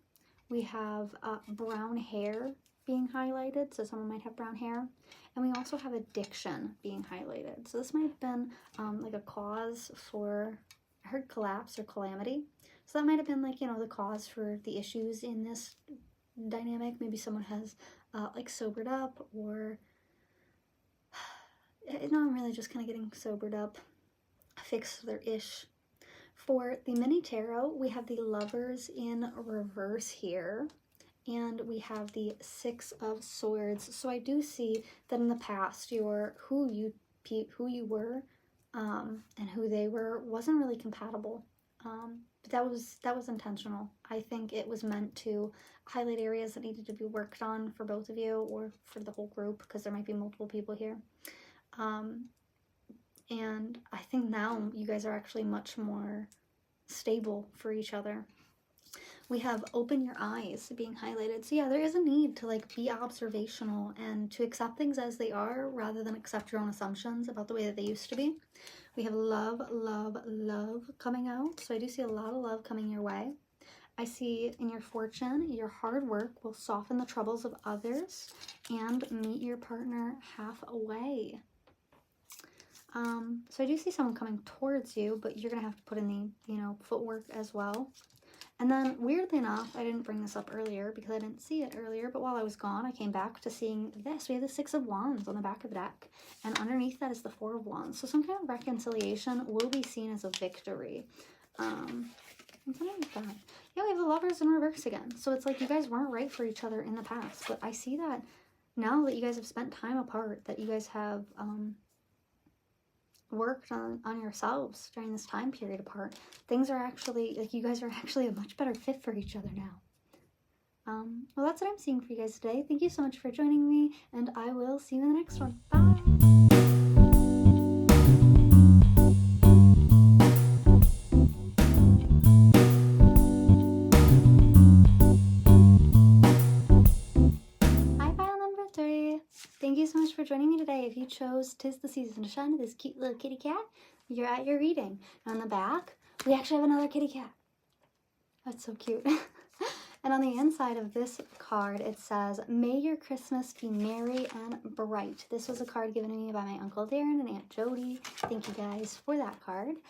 We have brown hair being highlighted, so someone might have brown hair. And we also have addiction being highlighted. So this might have been like a cause for, I heard collapse or calamity. So that might have been like, you know, the cause for the issues in this dynamic. Maybe someone has like sobered up, or no, I'm really just kind of getting sobered up, fixed their ish. For the mini tarot, we have the Lovers in reverse here, and we have the Six of Swords. So I do see that in the past, who you were and who they were wasn't really compatible. But that was intentional. I think it was meant to highlight areas that needed to be worked on for both of you, or for the whole group, because there might be multiple people here. And I think now you guys are actually much more stable for each other. We have open your eyes being highlighted. So yeah, there is a need to like be observational and to accept things as they are, rather than accept your own assumptions about the way that they used to be. We have love, love, love coming out. So I do see a lot of love coming your way. I see in your fortune, your hard work will soften the troubles of others and meet your partner halfway. So I do see someone coming towards you, but you're gonna have to put in the, you know, footwork as well. And then weirdly enough, I didn't bring this up earlier because I didn't see it earlier, but while I was gone, I came back to seeing this. We have the Six of Wands on the back of the deck, and underneath that is the Four of Wands. So some kind of reconciliation will be seen as a victory. And something like that. Yeah, we have the Lovers in reverse again. So it's like you guys weren't right for each other in the past, but I see that now that you guys have spent time apart, that you guys have worked on yourselves during this time period apart. Things are actually, like, you guys are actually a much better fit for each other now. Well, that's what I'm seeing for you guys today. Thank you so much for joining me, and I will see you in the next one. Bye! Thank you so much for joining me today. If you chose 'Tis the Season to Shine with this cute little kitty cat, you're at your reading. On the back, we actually have another kitty cat. That's so cute. And on the inside of this card, it says, "May your Christmas be merry and bright." This was a card given to me by my Uncle Darren and Aunt Jody. Thank you guys for that card.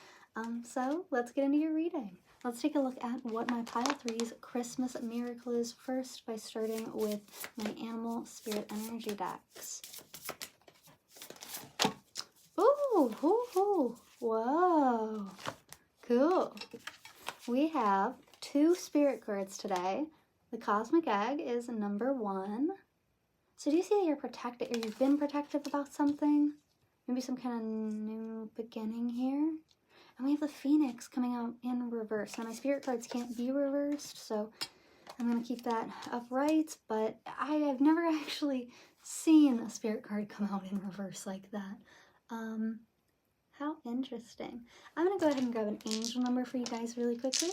So let's get into your reading. Let's take a look at what my pile 3's Christmas miracle is first, by starting with my Animal Spirit Energy decks. Ooh, whoa, cool. We have 2 spirit cards today. The Cosmic Egg is number 1. So do you see that you're protected, or you've been protective about something? Maybe some kind of new beginning here. And we have the Phoenix coming out in reverse. Now my spirit cards can't be reversed, so I'm going to keep that upright, but I have never actually seen a spirit card come out in reverse like that. How interesting. I'm going to go ahead and grab an angel number for you guys really quickly.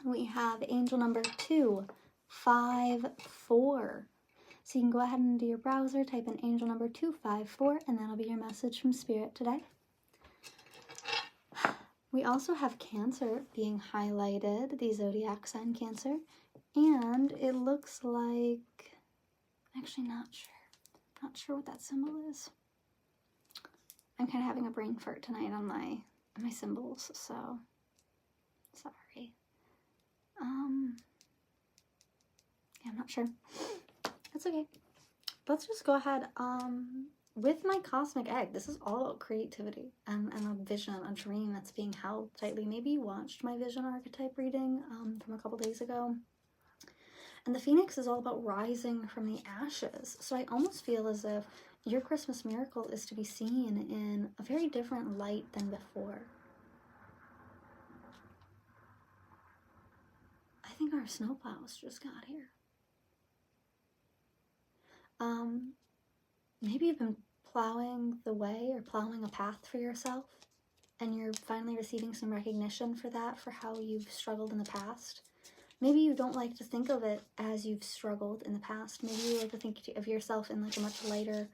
We have angel number 254. So you can go ahead and do your browser, type in angel number 254, and that'll be your message from Spirit today. We also have Cancer being highlighted, the zodiac sign Cancer, and it looks like, I'm actually not sure what that symbol is. I'm kind of having a brain fart tonight on my symbols, so sorry. Yeah, I'm not sure. That's okay. Let's just go ahead. With my Cosmic Egg, this is all about creativity and a vision, a dream that's being held tightly. Maybe you watched my vision archetype reading from a couple days ago. And the Phoenix is all about rising from the ashes. So I almost feel as if your Christmas miracle is to be seen in a very different light than before. I think our snowplows just got here. Maybe you've been plowing the way or plowing a path for yourself, and you're finally receiving some recognition for that, for how you've struggled in the past. Maybe you don't like to think of it as you've struggled in the past. Maybe you like to think of yourself in like a much lighter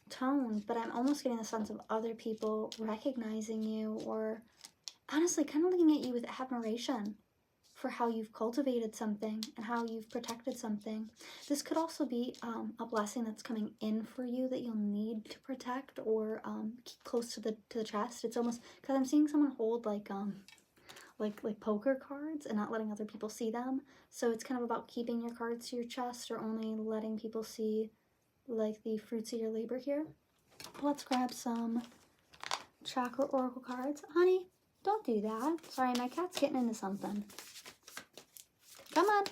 tone, but I'm almost getting the sense of other people recognizing you, or honestly kind of looking at you with admiration for how you've cultivated something and how you've protected something. This could also be a blessing that's coming in for you that you'll need to protect or keep close to the chest. It's almost, because I'm seeing someone hold like poker cards and not letting other people see them. So it's kind of about keeping your cards to your chest or only letting people see like the fruits of your labor here. Let's grab some chakra oracle cards. Honey, don't do that. Sorry, my cat's getting into something. Come on.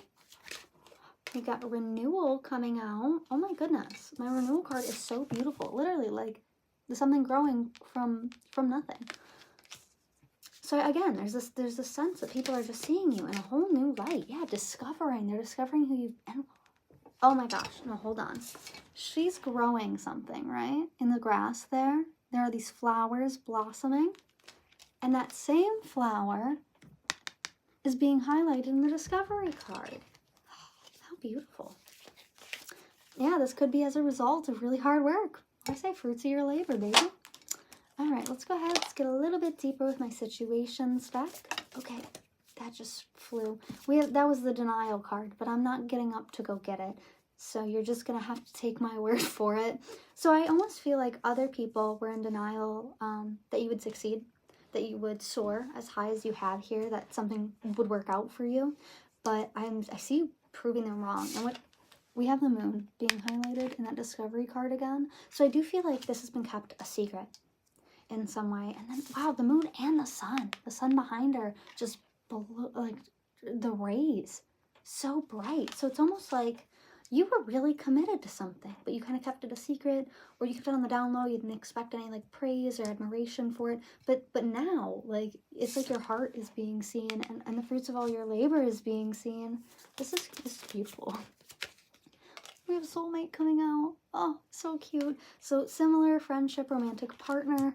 We got renewal coming out. Oh my goodness. My renewal card is so beautiful. Literally, like, there's something growing from nothing. So again, there's this sense that people are just seeing you in a whole new light. Yeah, discovering. They're discovering who you've been. Oh my gosh. No, hold on. She's growing something, right? In the grass there. There are these flowers blossoming. And that same flower is being highlighted in the discovery card. How beautiful. Yeah, this could be as a result of really hard work. I say fruits of your labor, baby. All right, let's go ahead. Let's get a little bit deeper with my situations deck. Okay, that just flew. That was the denial card, but I'm not getting up to go get it. So you're just going to have to take my word for it. So I almost feel like other people were in denial that you would succeed, that you would soar as high as you have here, that something would work out for you. But I see you proving them wrong. And what we have the moon being highlighted in that discovery card again. So I do feel like this has been kept a secret in some way. And then, wow, the moon and the sun behind her, just below, like the rays, so bright. So it's almost like you were really committed to something, but you kind of kept it a secret, or you kept it on the down low. You didn't expect any like praise or admiration for it. But now, like, it's like your heart is being seen, and the fruits of all your labor is being seen. This is beautiful. We have a soulmate coming out. Oh, so cute. So similar friendship, romantic partner.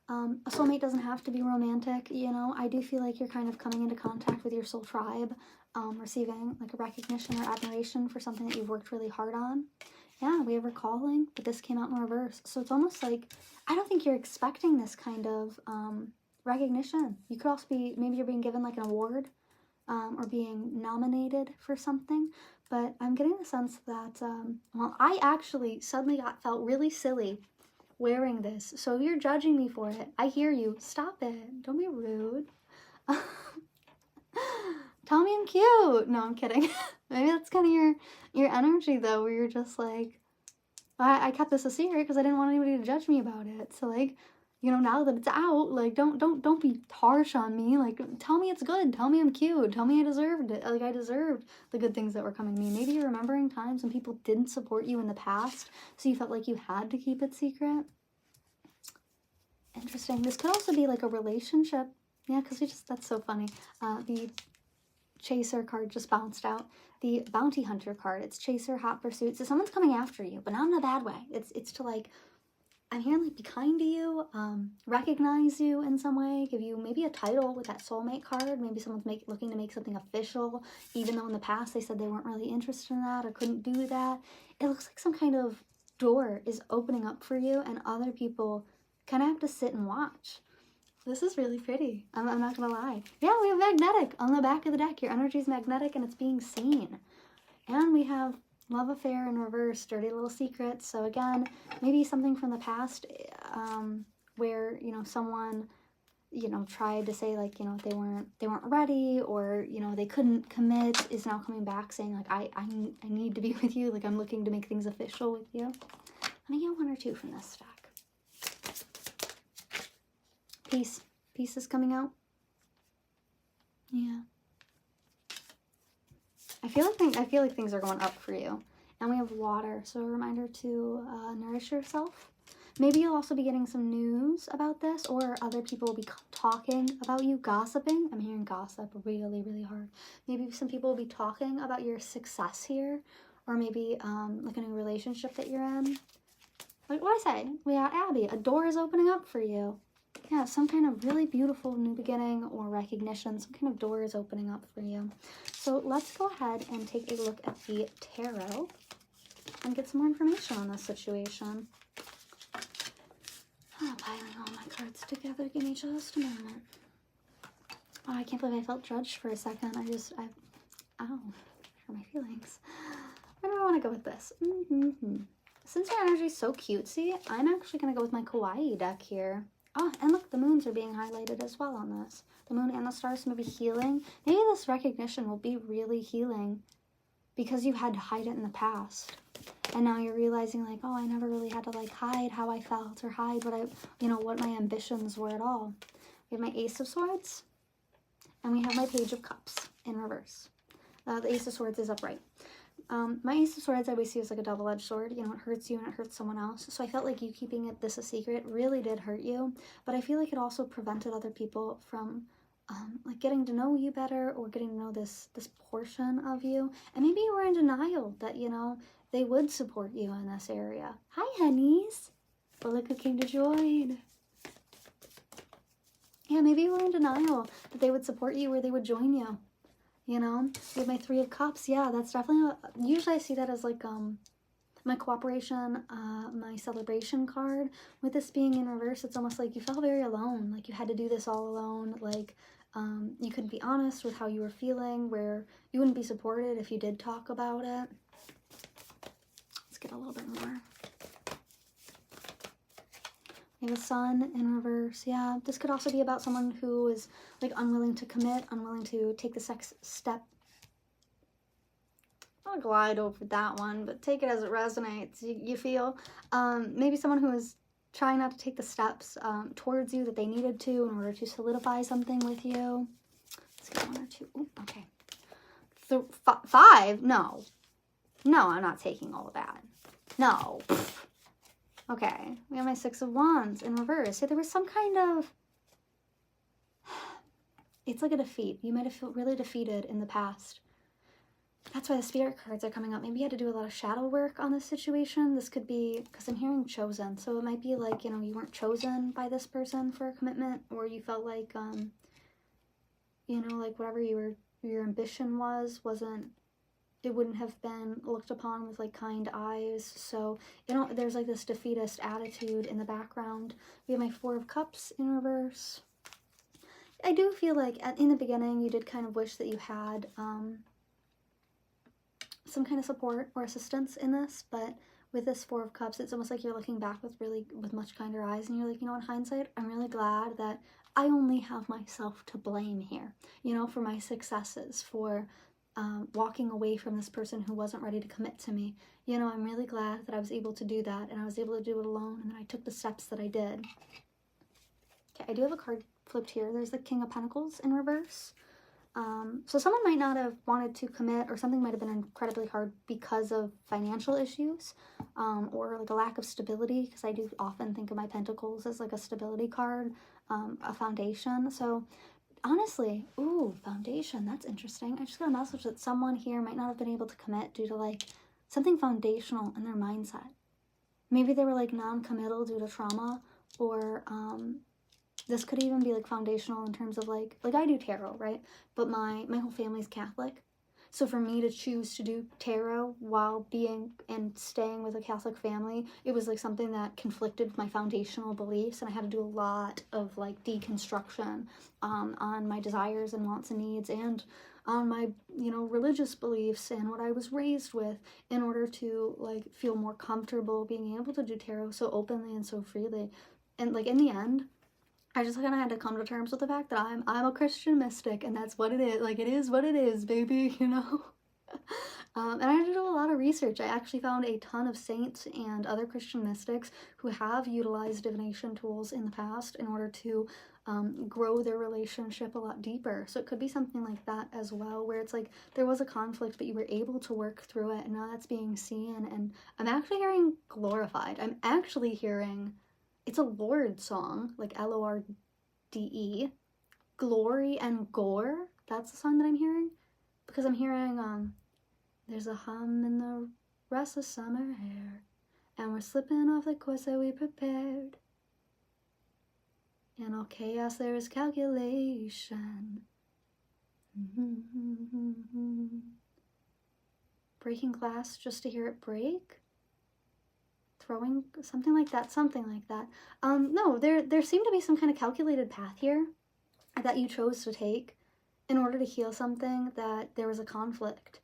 A soulmate doesn't have to be romantic, you know. I do feel like you're kind of coming into contact with your soul tribe, receiving like a recognition or admiration for something that you've worked really hard on. Yeah, we have recalling, but this came out in reverse. So it's almost like, I don't think you're expecting this kind of recognition. You could also be, maybe you're being given like an award or being nominated for something. But I'm getting the sense that, well, I actually suddenly felt really silly wearing this. So if you're judging me for it, I hear you. Stop it. Don't be rude. Tell me I'm cute. No, I'm kidding. Maybe that's kind of your energy, though, where you're just like, I kept this a secret because I didn't want anybody to judge me about it. So, like, you know, now that it's out, like, don't be harsh on me. Like, tell me it's good. Tell me I'm cute. Tell me I deserved it. Like, I deserved the good things that were coming to me. Maybe you're remembering times when people didn't support you in the past, so you felt like you had to keep it secret. Interesting. This could also be like a relationship. Yeah, because that's so funny. The Chaser card just bounced out. The Bounty Hunter card. It's Chaser, Hot Pursuit. So someone's coming after you, but not in a bad way. It's to like, I'm hearing like be kind to you, recognize you in some way, give you maybe a title with that soulmate card. Maybe someone's looking to make something official, even though in the past they said they weren't really interested in that or couldn't do that. It looks like some kind of door is opening up for you, and other people kind of have to sit and watch. This is really pretty. I'm not gonna lie. Yeah, we have magnetic on the back of the deck. Your energy is magnetic and it's being seen. And we have love affair in reverse, dirty little secrets. So again, maybe something from the past where, you know, someone, you know, tried to say like, you know, they weren't ready, or, you know, they couldn't commit, is now coming back saying like, I need to be with you. Like, I'm looking to make things official with you. I'm gonna get one or two from this stack. Peace. Peace is coming out. Yeah. I feel like things are going up for you. And we have water, so a reminder to nourish yourself. Maybe you'll also be getting some news about this, or other people will be talking about you, gossiping. I'm hearing gossip really, really hard. Maybe some people will be talking about your success here, or maybe like a new relationship that you're in. Like what I say, we got Abby. A door is opening up for you. Yeah, some kind of really beautiful new beginning or recognition. Some kind of door is opening up for you. So let's go ahead and take a look at the tarot and get some more information on this situation. I'm piling all my cards together. Give me just a moment. Oh, I can't believe I felt judged for a second. Ow, for my feelings. Where do I want to go with this? Since your energy is so cutesy, I'm actually going to go with my kawaii deck here. Oh, and look, the moons are being highlighted as well on this. The moon and the stars may be healing. Maybe this recognition will be really healing because you had to hide it in the past. And now you're realizing like, oh, I never really had to like hide how I felt or hide what my ambitions were at all. We have my Ace of Swords and we have my Page of Cups in reverse. The Ace of Swords is upright. My Ace of Swords I always see as like a double-edged sword. You know, it hurts you and it hurts someone else. So I felt like you keeping this a secret really did hurt you. But I feel like it also prevented other people from like getting to know you better or getting to know this portion of you. And maybe you were in denial that, you know, they would support you in this area. Hi, honeys. Oh, look who came to join. Yeah, maybe you were in denial that they would support you or they would join you. You know, with my Three of Cups, yeah, that's definitely, usually I see that as like my cooperation, my celebration card. With this being in reverse, it's almost like you felt very alone, like you had to do this all alone, like you couldn't be honest with how you were feeling, where you wouldn't be supported if you did talk about it. Let's get a little bit more. We have a Sun in reverse. Yeah, this could also be about someone who is like unwilling to commit, unwilling to take the step. I'll glide over that one, but take it as it resonates. You feel maybe someone who is trying not to take the steps towards you that they needed to in order to solidify something with you. Let's get one or two. Ooh, okay. 5? No, I'm not taking all of that. No. Okay, we have my Six of Wands in reverse. So there was some kind of, it's like a defeat. You might have felt really defeated in the past. That's why the spirit cards are coming up. Maybe you had to do a lot of shadow work on this situation. This could be, because I'm hearing chosen. So it might be like, you know, you weren't chosen by this person for a commitment, or you felt like, you know, like whatever your ambition wasn't, it wouldn't have been looked upon with like kind eyes. So, you know, there's like this defeatist attitude in the background. We have my Four of Cups in reverse. I do feel like in the beginning you did kind of wish that you had some kind of support or assistance in this, but with this Four of Cups, it's almost like you're looking back with much kinder eyes, and you're like, you know, in hindsight, I'm really glad that I only have myself to blame here, you know, for my successes, for walking away from this person who wasn't ready to commit to me. You know, I'm really glad that I was able to do that, and I was able to do it alone, and that I took the steps that I did. Okay, I do have a card flipped here. There's the King of Pentacles in reverse. So someone might not have wanted to commit, or something might have been incredibly hard because of financial issues, or like a lack of stability, because I do often think of my Pentacles as like a stability card, a foundation. So honestly, ooh, foundation, that's interesting. I just got a message that someone here might not have been able to commit due to like something foundational in their mindset. Maybe they were like non-committal due to trauma, or this could even be like foundational in terms of like I do tarot, right? But my whole family's Catholic. So for me to choose to do tarot while being and staying with a Catholic family, it was like something that conflicted with my foundational beliefs, and I had to do a lot of like deconstruction on my desires and wants and needs, and on my, you know, religious beliefs and what I was raised with, in order to like feel more comfortable being able to do tarot so openly and so freely. And like in the end, I just kind of had to come to terms with the fact that I'm a Christian mystic, and that's what it is. Like, it is what it is, baby, you know? And I had to do a lot of research. I actually found a ton of saints and other Christian mystics who have utilized divination tools in the past in order to grow their relationship a lot deeper. So it could be something like that as well, where it's like there was a conflict, but you were able to work through it, and now that's being seen. And I'm actually hearing glorified. I'm actually hearing... It's a Lorde song, like Lorde, glory and gore. That's the song that I'm hearing, because I'm hearing there's a hum in the restless summer air, and we're slipping off the course that we prepared. In all chaos there is calculation. Breaking glass just to hear it break. Throwing something like that. No, there seemed to be some kind of calculated path here that you chose to take, in order to heal something that there was a conflict.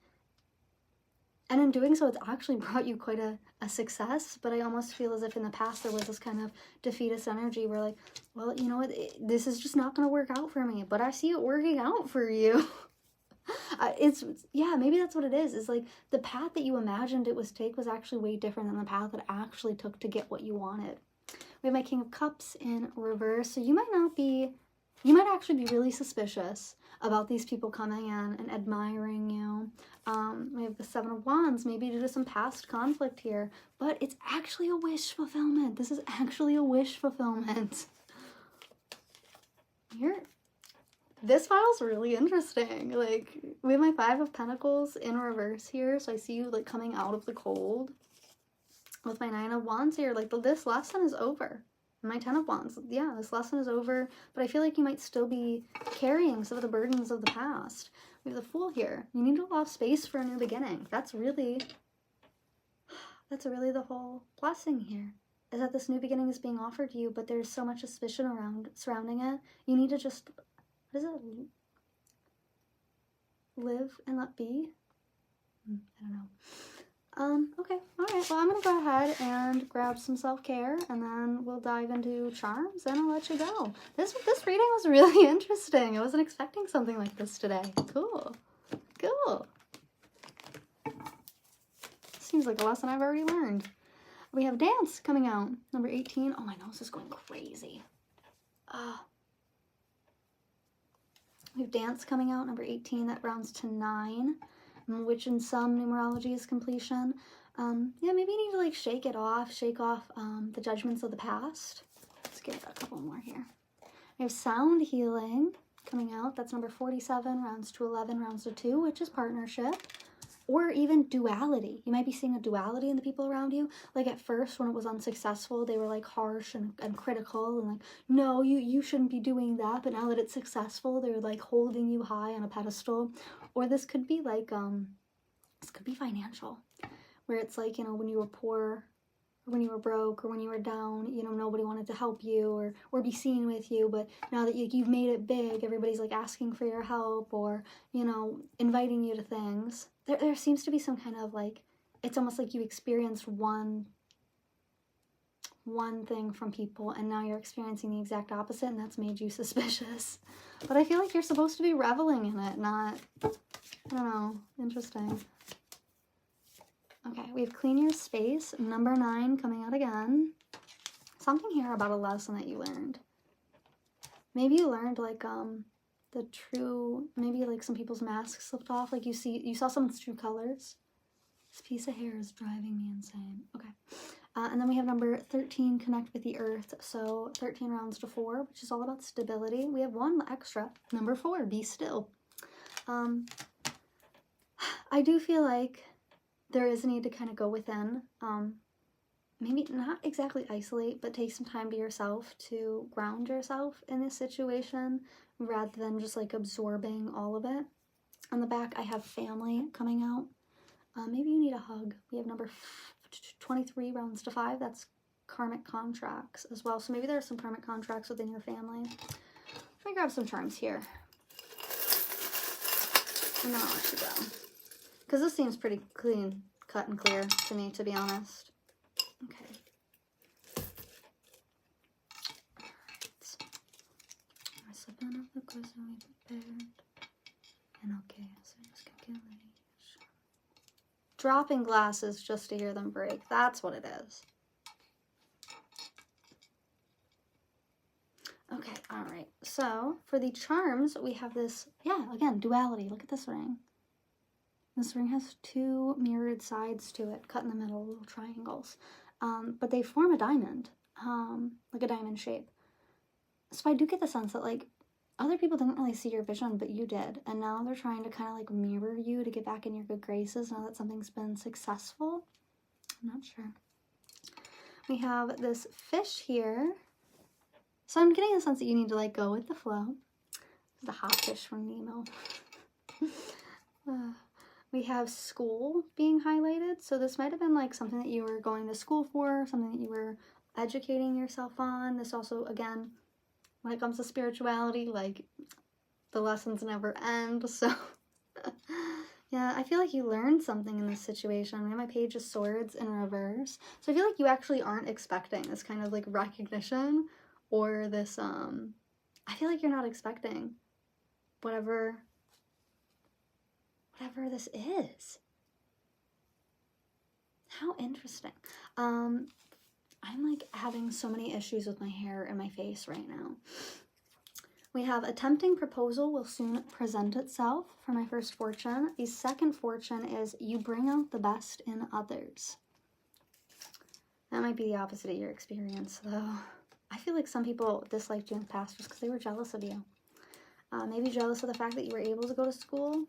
And in doing so, it's actually brought you quite a success, but I almost feel as if in the past there was this kind of defeatist energy where like, well, you know what, this is just not going to work out for me, but I see it working out for you. Yeah, maybe that's what it is like the path that you imagined it was take was actually way different than the path it actually took to get what you wanted. We have my King of Cups in reverse, so you might actually be really suspicious about these people coming in and admiring you. We have the Seven of Wands, maybe due to some past conflict here, but it's actually a wish fulfillment. This is actually a wish fulfillment. This file's really interesting. Like, we have my Five of Pentacles in reverse here, so I see you like coming out of the cold. With my Nine of Wands here, like this lesson is over. My Ten of Wands, yeah, this lesson is over, but I feel like you might still be carrying some of the burdens of the past. We have the Fool here. You need to allow space for a new beginning. That's really the whole blessing here, is that this new beginning is being offered to you, but there's so much suspicion surrounding it. You need to just, what is it? Live and let be? I don't know. Okay, all right, well, I'm gonna go ahead and grab some self-care, and then we'll dive into charms, and I'll let you go. This reading was really interesting. I wasn't expecting something like this today. Cool. Seems like a lesson I've already learned. We have Dance coming out, number 18. Oh, my nose is going crazy. We have Dance coming out, number 18. That rounds to 9. Which in some numerology is completion. Yeah, maybe you need to like shake off the judgments of the past. Let's get a couple more here. We have Sound Healing coming out. That's number 47, rounds to 11, rounds to 2, which is partnership. Or even duality. You might be seeing a duality in the people around you. Like at first when it was unsuccessful, they were like harsh and critical and like, no, you shouldn't be doing that. But now that it's successful, they're like holding you high on a pedestal. Or this could be like, this could be financial. Where it's like, you know, when you were poor, or when you were broke, or when you were down, you know, nobody wanted to help you or be seen with you. But now that you've made it big, everybody's like asking for your help or, you know, inviting you to things. There seems to be some kind of like, it's almost like you experienced one thing from people and now you're experiencing the exact opposite, and that's made you suspicious. But I feel like you're supposed to be reveling in it, not, I don't know, interesting. Okay, we have Clean Your Space, number 9 coming out again. Something here about a lesson that you learned. Maybe you learned like the true, maybe like some people's masks slipped off, like you saw someone's true colors. This piece of hair is driving me insane. Okay. And then we have number 13, Connect with the Earth. So 13 rounds to 4, which is all about stability. We have one extra, number 4, Be Still. I do feel like there is a need to kind of go within. Maybe not exactly isolate, but take some time to yourself to ground yourself in this situation rather than just like absorbing all of it. On the back, I have Family coming out. Maybe you need a hug. We have number 23, rounds to 5. That's karmic contracts as well. So maybe there are some karmic contracts within your family. Let me grab some charms here. And then I'll let you go. Because this seems pretty clean, cut and clear to me, to be honest. Okay. Dropping glasses just to hear them break. That's what it is. Okay, all right. So for the charms, we have this, yeah, again, duality. Look at this ring. This ring has 2 mirrored sides to it, cut in the middle, little triangles. But they form a diamond, like a diamond shape. So I do get the sense that like other people didn't really see your vision, but you did. And now they're trying to kind of like mirror you to get back in your good graces now that something's been successful. I'm not sure. We have this fish here. So I'm getting the sense that you need to like go with the flow. The hot fish from Nemo. We have school being highlighted. So this might have been like something that you were going to school for, something that you were educating yourself on. This also, again, when it comes to spirituality, like the lessons never end, so yeah, I feel like you learned something in this situation. I have my Page of Swords in reverse. So I feel like you actually aren't expecting this kind of like recognition or this, I feel like you're not expecting whatever this is. How interesting. I'm like having so many issues with my hair and my face right now. We have a tempting proposal will soon present itself for my first fortune. The second fortune is you bring out the best in others. That might be the opposite of your experience, though. I feel like some people disliked you in the past just because they were jealous of you. Maybe jealous of the fact that you were able to go to school.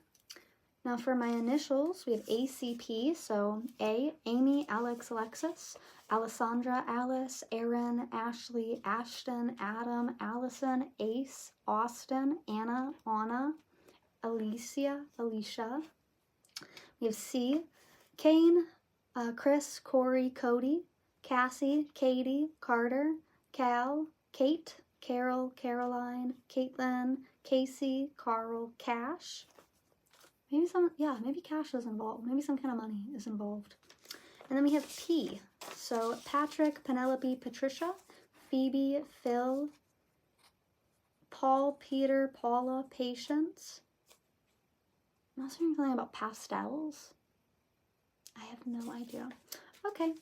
Now for my initials, we have ACP, so A, Amy, Alex, Alexis, Alessandra, Alice, Aaron, Ashley, Ashton, Adam, Allison, Ace, Austin, Anna, Anna, Alicia, Alicia. We have C, Kane, Chris, Corey, Cody, Cassie, Katie, Carter, Cal, Kate, Carol, Caroline, Caitlin, Casey, Carl, Cash. Maybe maybe cash is involved. Maybe some kind of money is involved. And then we have P. So Patrick, Penelope, Patricia, Phoebe, Phil, Paul, Peter, Paula, Patience. I'm also hearing something about pastels. I have no idea. Okay.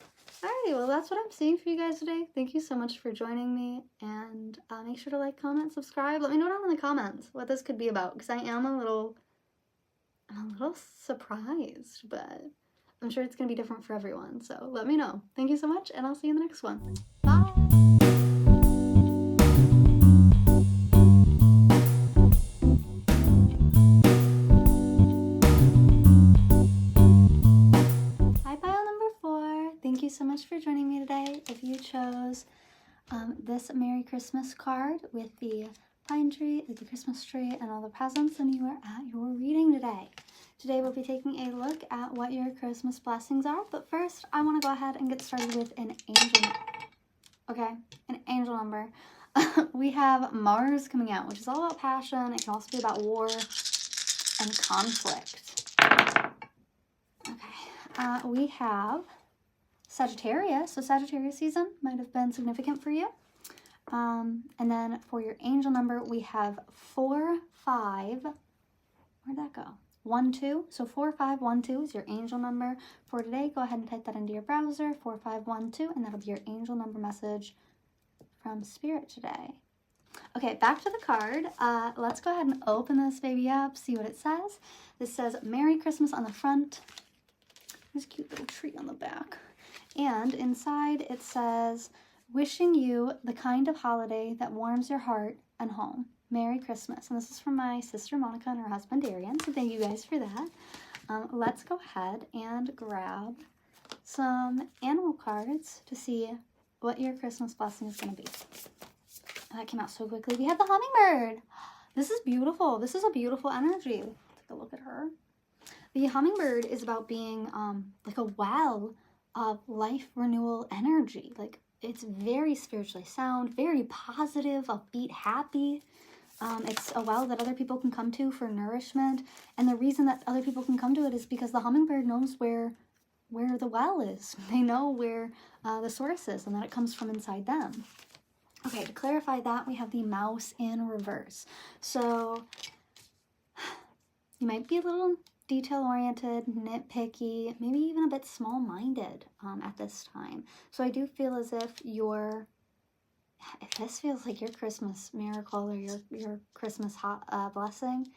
Alrighty, well that's what I'm seeing for you guys today. Thank you so much for joining me, and make sure to like, comment, subscribe. Let me know down in the comments what this could be about, because I'm a little surprised, but I'm sure it's going to be different for everyone, so let me know. Thank you so much, and I'll see you in the next one. Bye! Hi, pile number 4. Thank you so much for joining me today. If you chose this Merry Christmas card with the pine tree, the Christmas tree, and all the presents, and you are at your reading today. Today we'll be taking a look at what your Christmas blessings are, but first I want to go ahead and get started with an angel. Okay, an angel number. We have Mars coming out, which is all about passion. It can also be about war and conflict. Okay, we have Sagittarius. So Sagittarius season might have been significant for you. And then for your angel number, we have 4, 5. Where'd that go? 1, 2. So 4, 5, 1, 2 is your angel number for today. Go ahead and type that into your browser, 4, 5, 1, 2, and that'll be your angel number message from Spirit today. Okay, back to the card. Let's go ahead and open this baby up, see what it says. This says Merry Christmas on the front. There's a cute little tree on the back. And inside it says, wishing you the kind of holiday that warms your heart and home. Merry Christmas. And this is from my sister Monica and her husband Darian, so thank you guys for that. Let's go ahead and grab some animal cards to see what your Christmas blessing is going to be. That came out so quickly. We have the hummingbird. This is beautiful. This is a beautiful energy. Take a look at her. The hummingbird is about being like a well of life renewal energy. Like, it's very spiritually sound, very positive, upbeat, happy. It's a well that other people can come to for nourishment. And the reason that other people can come to it is because the hummingbird knows where the well is. They know where the source is and that it comes from inside them. Okay, to clarify that, we have the mouse in reverse. So you might be a little detail-oriented, nitpicky, maybe even a bit small-minded at this time. So I do feel as if this feels like your Christmas miracle or your Christmas blessing,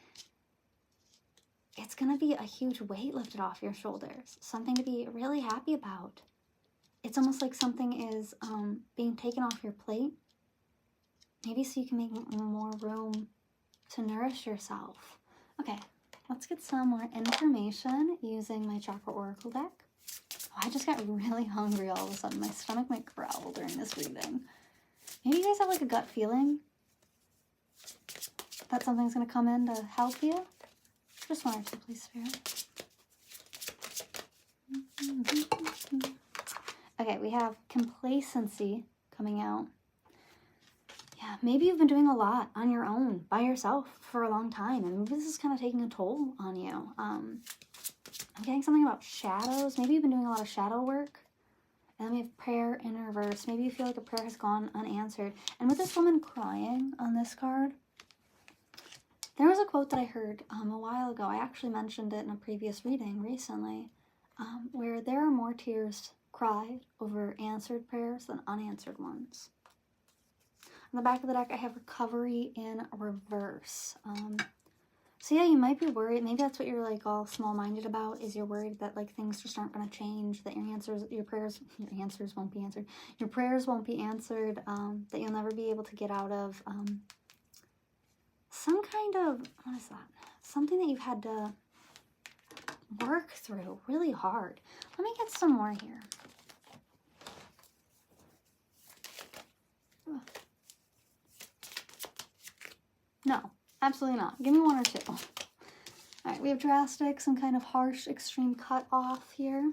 it's going to be a huge weight lifted off your shoulders, something to be really happy about. It's almost like something is being taken off your plate, maybe so you can make more room to nourish yourself. Okay, let's get some more information using my Chakra Oracle deck. Oh, I just got really hungry all of a sudden. My stomach might growl during this reading. Maybe you guys have like a gut feeling that something's going to come in to help you. Just one or two, please, Spirit. Okay, we have complacency coming out. Yeah, maybe you've been doing a lot on your own, by yourself, for a long time, and this is kind of taking a toll on you. I'm getting something about shadows. Maybe you've been doing a lot of shadow work. And then we have prayer in reverse. Maybe you feel like a prayer has gone unanswered. And with this woman crying on this card, there was a quote that I heard a while ago. I actually mentioned it in a previous reading recently, where there are more tears cried over answered prayers than unanswered ones. On the back of the deck, I have recovery in reverse. So yeah, you might be worried. Maybe that's what you're like all small-minded about, is you're worried that like things just aren't going to change, that your prayers won't be answered. Your prayers won't be answered, that you'll never be able to get out of some kind of, what is that? Something that you've had to work through really hard. Let me get some more here. Ugh. No. Absolutely not. Give me one or two. All right, we have drastic, some kind of harsh, extreme cut off here.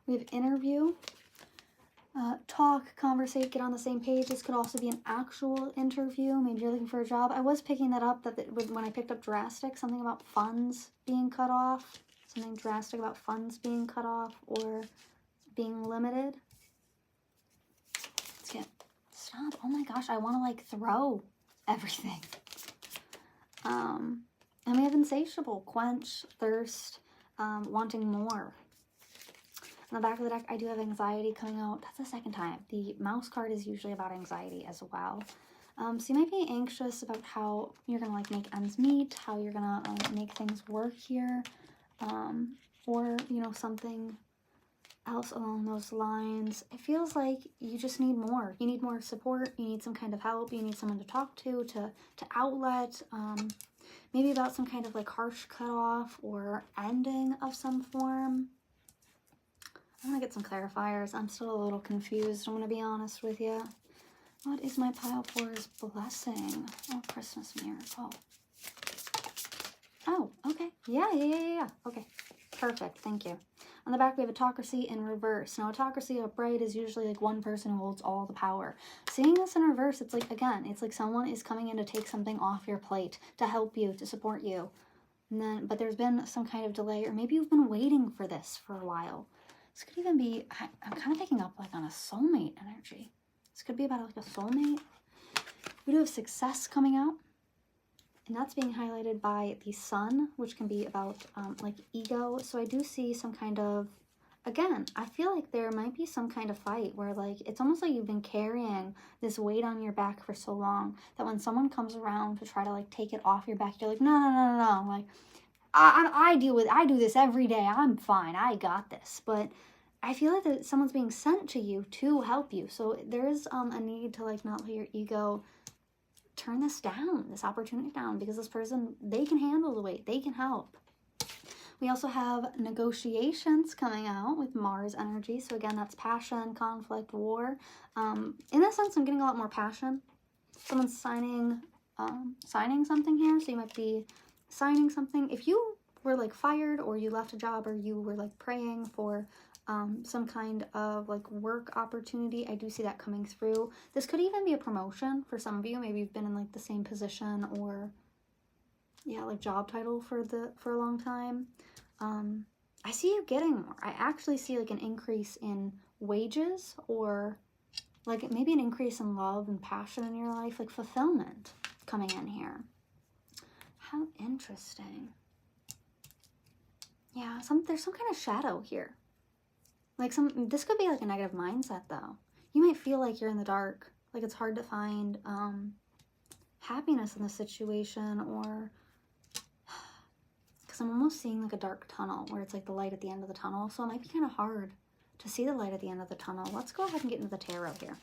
We have interview, talk, conversate, get on the same page. This could also be an actual interview. Maybe you're looking for a job. I was picking that up, when I picked up drastic, something about funds being cut off, something drastic about funds being cut off or being limited. Let's get... Stop. Oh my gosh, I want to like throw everything. And we have insatiable, quench, thirst, wanting more. On the back of the deck, I do have anxiety coming out. That's the second time. The mouse card is usually about anxiety as well. So you might be anxious about how you're going to like make ends meet, how you're going to make things work here, or, you know, something else along those lines. It feels like you just need more. You need more support. You need some kind of help. You need someone to talk to outlet. Maybe about some kind of like harsh cutoff or ending of some form. I'm gonna get some clarifiers. I'm still a little confused. I'm gonna be honest with you. What is my pile four's blessing? Oh, Christmas miracle. Oh, okay. Yeah. Okay. Perfect. Thank you. On the back, we have autocracy in reverse. Now, autocracy upright is usually like one person who holds all the power. Seeing this in reverse, it's like, again, it's like someone is coming in to take something off your plate, to help you, to support you. And then, but there's been some kind of delay, or maybe you've been waiting for this for a while. This could even be, I'm kind of picking up like on a soulmate energy. This could be about like a soulmate. We do have success coming out. And that's being highlighted by the sun, which can be about like ego. So I do see some kind of, again, I feel like there might be some kind of fight where like, it's almost like you've been carrying this weight on your back for so long that when someone comes around to try to like take it off your back, you're like, no. Like, I do this every day. I'm fine. I got this. But I feel like that someone's being sent to you to help you. So there is a need to like not let your ego turn this down, this opportunity down, because this person, they can handle the weight, they can help. We also have negotiations coming out with Mars energy. So again, that's passion, conflict, war. In that sense, I'm getting a lot more passion. Someone's signing something here. So you might be signing something. If you were like fired, or you left a job, or you were like praying for some kind of like work opportunity, I do see that coming through. This could even be a promotion for some of you. Maybe you've been in like the same position, or yeah, like job title for a long time. I see you getting more. I actually see like an increase in wages, or like maybe an increase in love and passion in your life, like fulfillment coming in here. How interesting. Yeah, there's some kind of shadow here. Like this could be like a negative mindset though. You might feel like you're in the dark, like it's hard to find happiness in the situation, or because I'm almost seeing like a dark tunnel where it's like the light at the end of the tunnel. So it might be kind of hard to see the light at the end of the tunnel. Let's go ahead and get into the tarot here.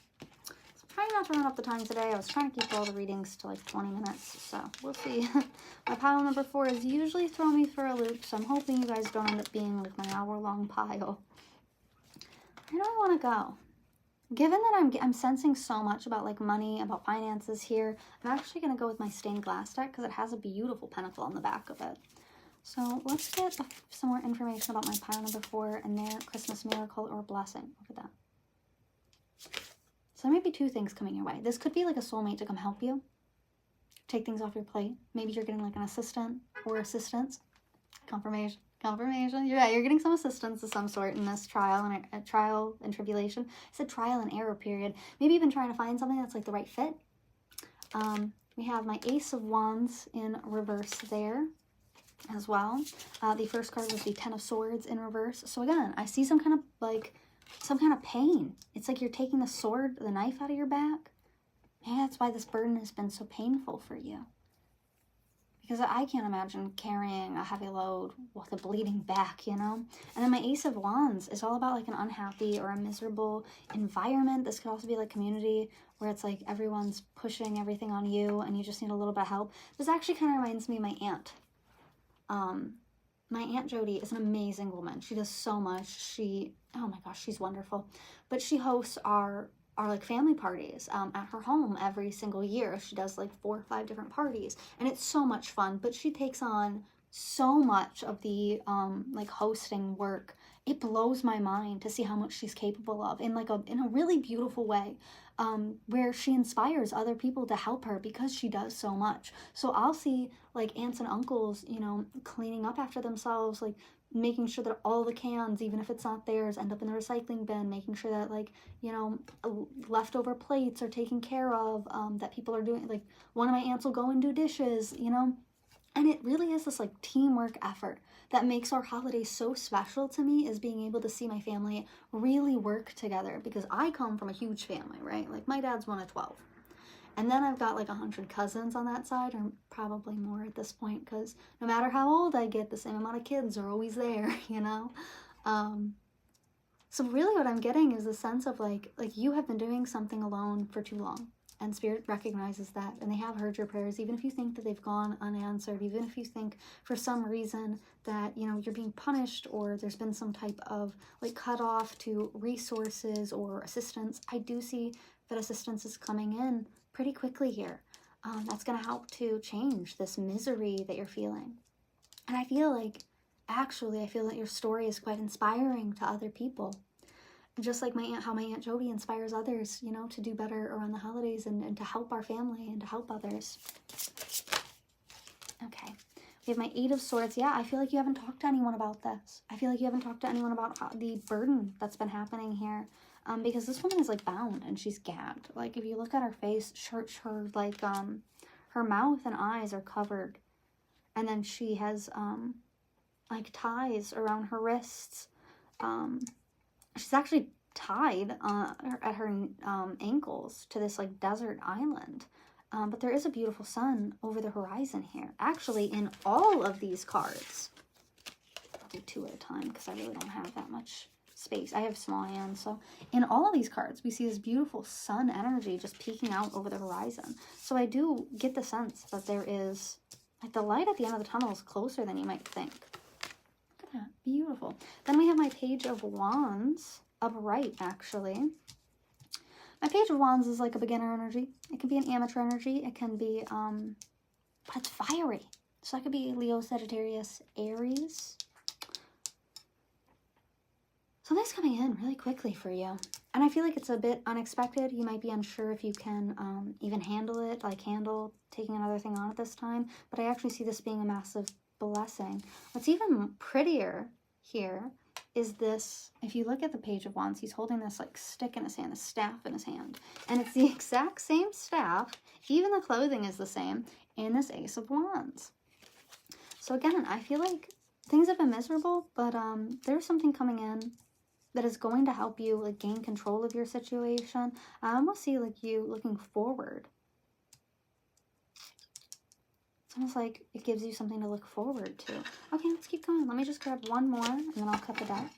So I'm trying not to run up the time today. I was trying to keep all the readings to like 20 minutes, so we'll see. My pile number 4 is usually throwing me for a loop, so I'm hoping you guys don't end up being like my hour-long pile. Where do I want to go? Given that I'm sensing so much about like money, about finances here, I'm actually going to go with my stained glass deck because it has a beautiful pentacle on the back of it. So let's get some more information about my pile number 4 and their Christmas miracle or blessing. Look at that. So there might be two things coming your way. This could be like a soulmate to come help you, take things off your plate. Maybe you're getting like an assistant or assistance. Confirmation. Confirmation. Yeah, you're getting some assistance of some sort in this trial and tribulation. I said trial and error period. Maybe you've been trying to find something that's like the right fit. We have my Ace of Wands in reverse there as well. The first card was the Ten of Swords in reverse. So again, I see some kind of pain. It's like you're taking the knife out of your back. Maybe that's why this burden has been so painful for you. Because I can't imagine carrying a heavy load with a bleeding back, you know? And then my Ace of Wands is all about like an unhappy or a miserable environment. This could also be like community where it's like everyone's pushing everything on you and you just need a little bit of help. This actually kind of reminds me of my aunt. My Aunt Jody is an amazing woman. She does so much. Oh my gosh, she's wonderful. But she hosts our like family parties at her home every single year. She does like 4 or 5 different parties and it's so much fun, but she takes on so much of the like hosting work. It blows my mind to see how much she's capable of in a really beautiful way, where she inspires other people to help her because she does so much. So I'll see like aunts and uncles, you know, cleaning up after themselves, like making sure that all the cans, even if it's not theirs, end up in the recycling bin, making sure that like, you know, leftover plates are taken care of, that people are doing, like one of my aunts will go and do dishes, you know, and it really is this like teamwork effort that makes our holidays so special to me, is being able to see my family really work together, because I come from a huge family, right? Like my dad's one of 12. And then I've got like 100 cousins on that side, or probably more at this point, because no matter how old I get, the same amount of kids are always there, you know? So really what I'm getting is a sense of like you have been doing something alone for too long. And Spirit recognizes that, and they have heard your prayers, even if you think that they've gone unanswered, even if you think for some reason that, you know, you're being punished or there's been some type of like cutoff to resources or assistance. I do see that assistance is coming in pretty quickly here. That's going to help to change this misery that you're feeling. And I feel like, actually, I feel that your story is quite inspiring to other people. Just like how my Aunt Jody inspires others, you know, to do better around the holidays and to help our family and to help others. Okay. We have my Eight of Swords. Yeah, I feel like you haven't talked to anyone about this. I feel like you haven't talked to anyone about the burden that's been happening here. Because this woman is like bound and she's gagged. Like if you look at her face, her like her mouth and eyes are covered, and then she has like ties around her wrists. She's actually tied at her ankles to this like desert island. But there is a beautiful sun over the horizon here. Actually, in all of these cards, I'll do 2 at a time because I really don't have that much space. I have small hands. So in all of these cards, we see this beautiful sun energy just peeking out over the horizon. So I do get the sense that there is, like, the light at the end of the tunnel is closer than you might think. Look at that. Beautiful. Then we have my Page of Wands upright, actually. My Page of Wands is like a beginner energy. It can be an amateur energy. It can be, but it's fiery. So that could be Leo, Sagittarius, Aries. Something's coming in really quickly for you. And I feel like it's a bit unexpected. You might be unsure if you can even handle it, like handle taking another thing on at this time. But I actually see this being a massive blessing. What's even prettier here is this. If you look at the Page of Wands, he's holding this like stick in his hand, a staff in his hand. And it's the exact same staff. Even the clothing is the same in this Ace of Wands. So again, I feel like things have been miserable, but there's something coming in that is going to help you like gain control of your situation. I almost see like you looking forward. It's almost like it gives you something to look forward to. Okay, let's keep going. Let me just grab one more and then I'll cut the deck.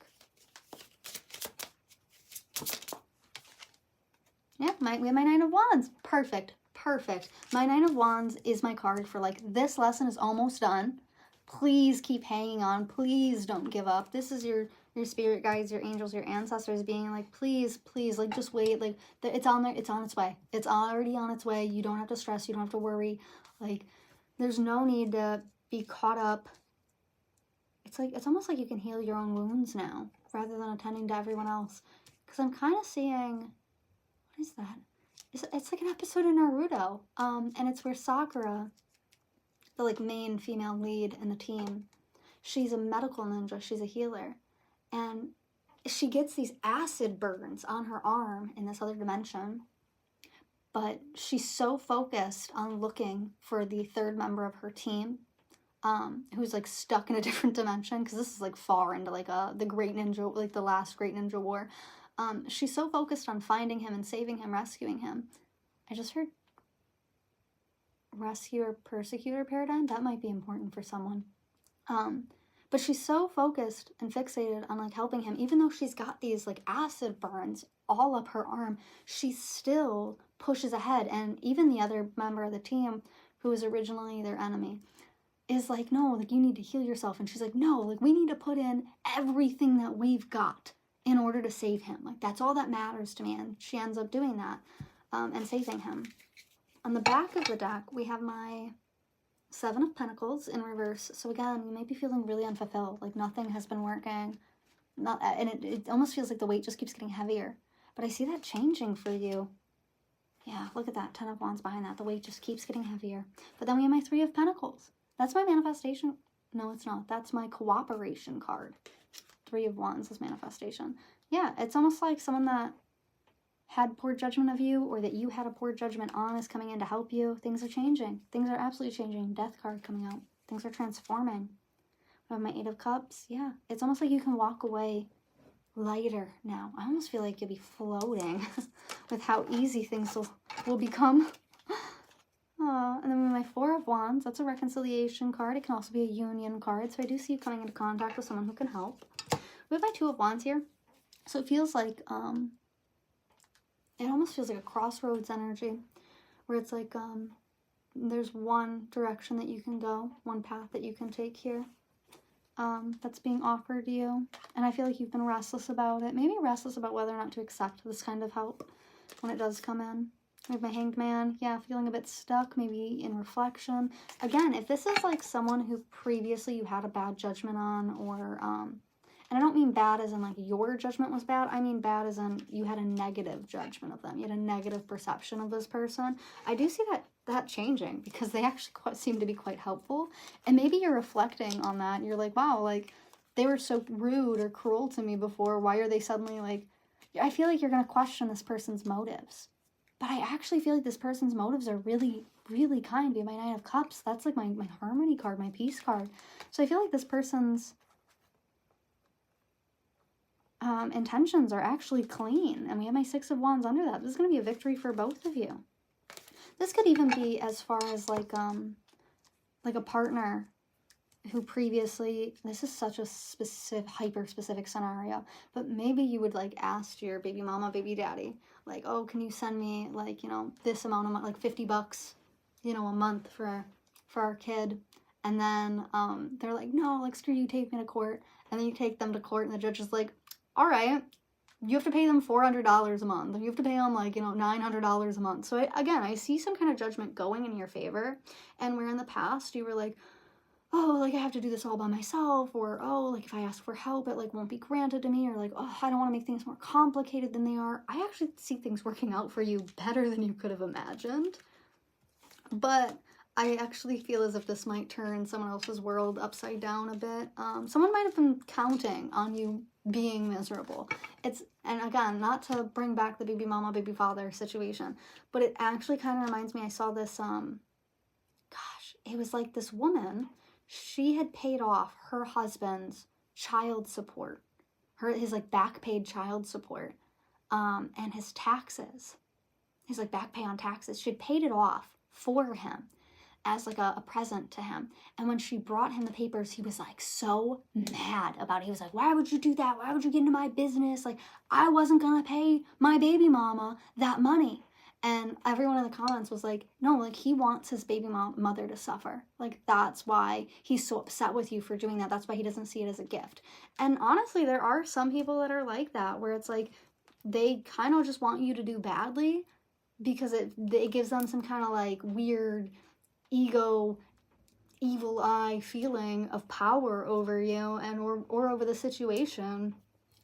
Yeah, we have my Nine of Wands. Perfect, perfect. My Nine of Wands is my card for like, this lesson is almost done. Please keep hanging on. Please don't give up. This is your spirit guides, your angels, your ancestors being like, please, please, like, just wait. Like, it's on there. It's on its way. It's already on its way. You don't have to stress. You don't have to worry. Like, there's no need to be caught up. It's like, it's almost like you can heal your own wounds now rather than attending to everyone else. Because I'm kind of seeing, what is that? It's like an episode of Naruto. And it's where Sakura, the like main female lead in the team, she's a medical ninja, she's a healer. And she gets these acid burns on her arm in this other dimension. But she's so focused on looking for the third member of her team, who's like stuck in a different dimension, because this is like far into like the Great Ninja, like the last Great Ninja War. She's so focused on finding him and saving him, rescuing him. I just heard rescuer persecutor paradigm. That might be important for someone. But she's so focused and fixated on like helping him, even though she's got these like acid burns all up her arm, she still pushes ahead. And even the other member of the team, who was originally their enemy, is like, no, like you need to heal yourself. And she's like, no, like we need to put in everything that we've got in order to save him. Like that's all that matters to me. And she ends up doing that and saving him. On the back of the deck, we have my Seven of Pentacles in reverse. So again, you might be feeling really unfulfilled, like nothing has been working. And it almost feels like the weight just keeps getting heavier. But I see that changing for you. Yeah, look at that, 10 of Wands behind that. The weight just keeps getting heavier. But then we have my Three of Pentacles. That's my manifestation. No, it's not. That's my cooperation card. Three of Wands is manifestation. Yeah, it's almost like someone that had poor judgment of you, or that you had a poor judgment on, is coming in to help you. Things are changing. Things are absolutely changing. Death card coming out. Things are transforming. I have my Eight of Cups. Yeah, it's almost like you can walk away lighter now. I almost feel like you'll be floating with how easy things will become. And then with my Four of Wands, that's a reconciliation card. It can also be a union card. So I do see you coming into contact with someone who can help. We have my Two of Wands here. So it feels like, it almost feels like a crossroads energy, where it's like there's one direction that you can go, one path that you can take here, that's being offered to you. And I feel like you've been restless about it, maybe restless about whether or not to accept this kind of help when it does come in. I have my Hanged Man. Yeah, feeling a bit stuck, maybe in reflection. Again, if this is like someone who previously you had a bad judgment on, or and I don't mean bad as in like your judgment was bad. I mean bad as in you had a negative judgment of them. You had a negative perception of this person. I do see that changing, because they actually seem to be quite helpful. And maybe you're reflecting on that. And you're like, wow, like they were so rude or cruel to me before. Why are they suddenly like, I feel like you're going to question this person's motives. But I actually feel like this person's motives are really, really kind. Be my Nine of Cups. That's like my harmony card, my peace card. So I feel like this person's intentions are actually clean. And we have my Six of Wands under that. This is going to be a victory for both of you. This could even be as far as like a partner who previously, this is such a specific, hyper specific scenario, but maybe you would like ask your baby mama, baby daddy, like, oh, can you send me like, you know, this amount of money, like $50, you know, a month for our kid. And then they're like, no, like, screw you, take me to court. And then you take them to court and the judge is like, all right, you have to pay them $400 a month. You have to pay them like, you know, $900 a month. So I see some kind of judgment going in your favor. And where in the past you were like, oh, like I have to do this all by myself, or oh, like if I ask for help, it like won't be granted to me, or like, oh, I don't want to make things more complicated than they are. I actually see things working out for you better than you could have imagined. But I actually feel as if this might turn someone else's world upside down a bit. Someone might have been counting on you being miserable. And again, not to bring back the baby mama, baby father situation, but it actually kind of reminds me, I saw this, it was like this woman, she had paid off her husband's child support, his like back paid child support, and his taxes, his like back pay on taxes. She'd paid it off for him as like a present to him. And when she brought him the papers, he was like so mad about it. He was like, why would you do that? Why would you get into my business? Like, I wasn't gonna pay my baby mama that money. And everyone in the comments was like, no, like he wants his baby mother to suffer. Like that's why he's so upset with you for doing that. That's why he doesn't see it as a gift. And honestly, there are some people that are like that, where it's like they kind of just want you to do badly because it gives them some kind of like weird ego, evil eye feeling of power over you and or over the situation.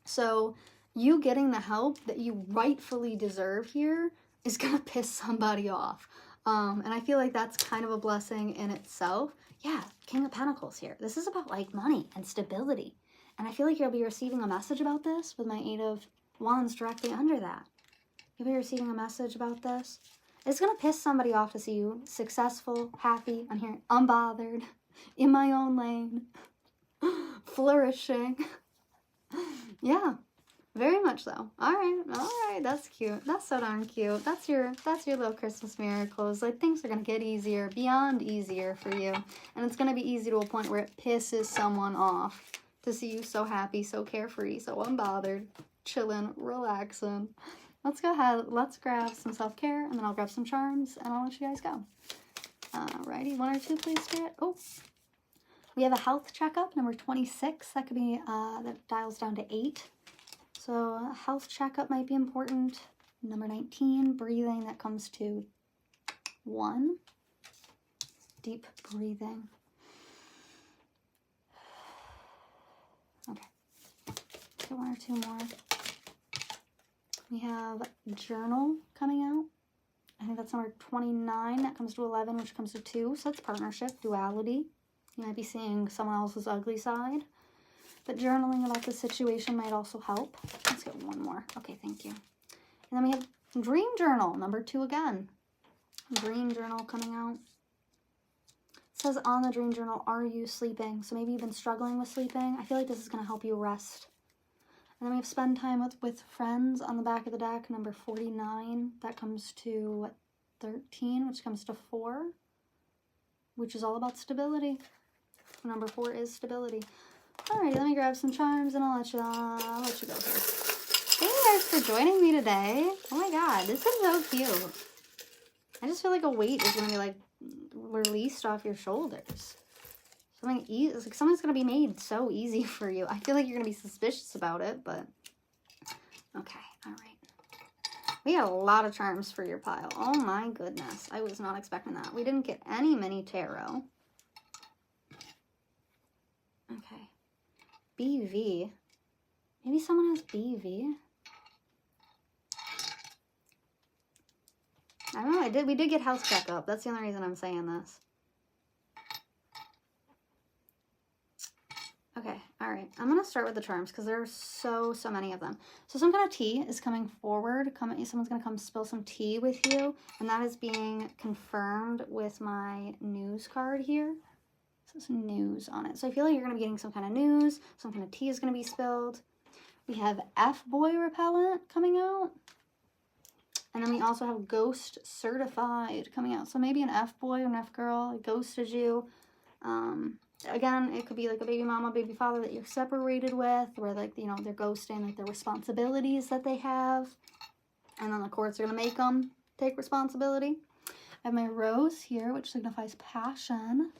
So you getting the help that you rightfully deserve here is going to piss somebody off. And I feel like that's kind of a blessing in itself. Yeah, King of Pentacles here. This is about like money and stability. And I feel like you'll be receiving a message about this with my Eight of Wands directly under that. You'll be receiving a message about this. It's going to piss somebody off to see you successful, happy, I'm here, unbothered, in my own lane, flourishing. Yeah, very much so. All right, that's cute. That's so darn cute. That's your little Christmas miracles. Like, things are going to get easier, beyond easier for you. And it's going to be easy to a point where it pisses someone off to see you so happy, so carefree, so unbothered, chilling, relaxing. Let's go ahead. Let's grab some self-care, and then I'll grab some charms, and I'll let you guys go. Alrighty, 1 or 2, please, Spirit. Oh, we have a health checkup, number 26. That could be, that dials down to 8. So a health checkup might be important. Number 19, breathing. That comes to 1. Deep breathing. Okay. So 1 or 2 more. We have journal coming out. I think that's number 29. That comes to 11, which comes to 2. So that's partnership, duality. You might be seeing someone else's ugly side. But journaling about the situation might also help. Let's get 1 more. Okay, thank you. And then we have dream journal, number 2 again. Dream journal coming out. It says on the dream journal, are you sleeping? So maybe you've been struggling with sleeping. I feel like this is going to help you rest. And then we have spend time with friends on the back of the deck, number 49. That comes to 13, which comes to 4, which is all about stability. Number 4 is stability. Alright, let me grab some charms and I'll let you go here. Thank you guys for joining me today. Oh my god, this is so cute. I just feel like a weight is going to be like released off your shoulders. Something easy, like something's going to be made so easy for you. I feel like you're going to be suspicious about it, but okay, all right. We got a lot of charms for your pile. Oh my goodness, I was not expecting that. We didn't get any mini tarot. Okay, BV. Maybe someone has BV. I don't know. We did get house checkup. That's the only reason I'm saying this. Okay, all right. I'm going to start with the charms because there are so many of them. So some kind of tea is coming forward. Someone's going to come spill some tea with you. And that is being confirmed with my news card here. So there's news on it. So I feel like you're going to be getting some kind of news. Some kind of tea is going to be spilled. We have F-Boy repellent coming out. And then we also have Ghost Certified coming out. So maybe an F-Boy or an F-Girl ghosted you. Again, it could be like a baby mama, baby father that you're separated with, where like, you know, they're ghosting like their responsibilities that they have. And then the courts are going to make them take responsibility. I have my rose here, which signifies passion.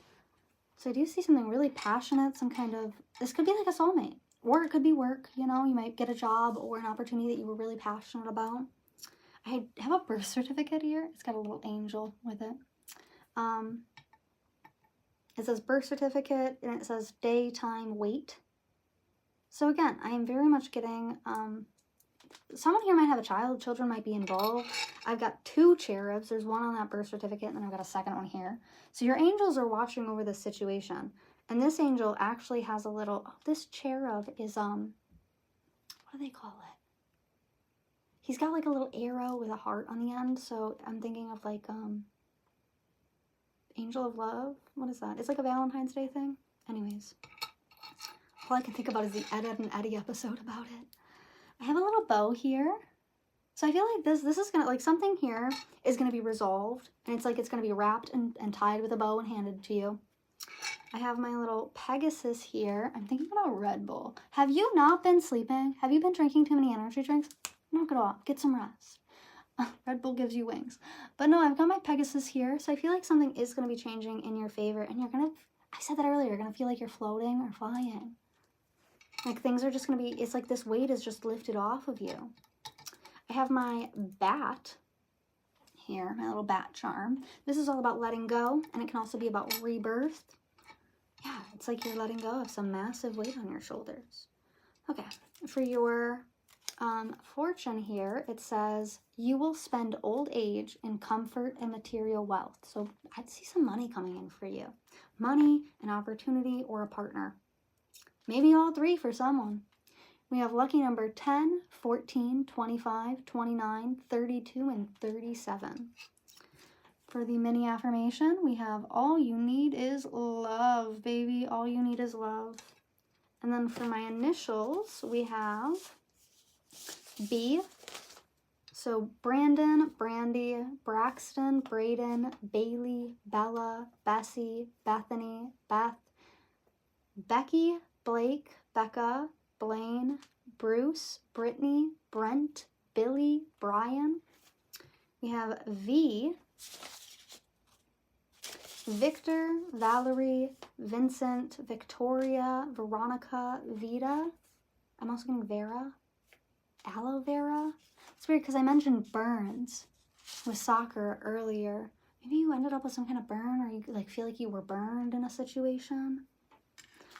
So I do see something really passionate, some kind of, this could be like a soulmate. Or it could be work, you know, you might get a job or an opportunity that you were really passionate about. I have a birth certificate here. It's got a little angel with it. It says birth certificate, and it says day, time, weight. So again, I am very much getting, someone here might have a child. Children might be involved. I've got 2 cherubs. There's one on that birth certificate, and then I've got a second one here. So your angels are watching over this situation. And this angel actually has a little, oh, this cherub is, what do they call it? He's got like a little arrow with a heart on the end. So I'm thinking of like, Angel of Love? What is that? It's like a Valentine's Day thing. Anyways. All I can think about is the Ed, Ed and Eddie episode about it. I have a little bow here. So I feel like this is going to, like something here is going to be resolved. And it's like it's going to be wrapped and tied with a bow and handed to you. I have my little Pegasus here. I'm thinking about Red Bull. Have you not been sleeping? Have you been drinking too many energy drinks? Knock it off. Get some rest. Red Bull gives you wings. But no, I've got my Pegasus here. So I feel like something is going to be changing in your favor. And you're going to, I said that earlier, you're going to feel like you're floating or flying. Like things are just going to be, it's like this weight is just lifted off of you. I have my bat here, my little bat charm. This is all about letting go. And it can also be about rebirth. Yeah, it's like you're letting go of some massive weight on your shoulders. Okay, for your fortune here, it says, you will spend old age in comfort and material wealth. So I'd see some money coming in for you. Money, an opportunity, or a partner. Maybe all three for someone. We have lucky number 10, 14, 25, 29, 32, and 37. For the mini affirmation, we have all you need is love, baby. All you need is love. And then for my initials, we have B. So Brandon, Brandy, Braxton, Braden, Bailey, Bella, Bessie, Bethany, Beth, Becky, Blake, Becca, Blaine, Bruce, Brittany, Brent, Billy, Brian. We have V. Victor, Valerie, Vincent, Victoria, Veronica, Vita. I'm also getting Vera. Aloe vera. It's weird because I mentioned burns with soccer earlier. Maybe you ended up with some kind of burn, or you like feel like you were burned in a situation.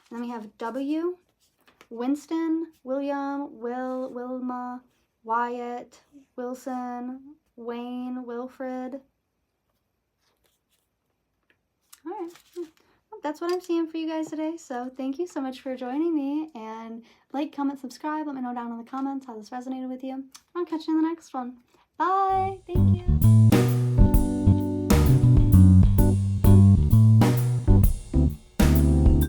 And then we have W, Winston, William, Will, Wilma, Wyatt, Wilson, Wayne, Wilfred. All right. That's what I'm seeing for you guys today. So thank you so much for joining me, and like, comment, subscribe. Let me know down in the comments how this resonated with you. I'll catch you in the next one. Bye. Thank you.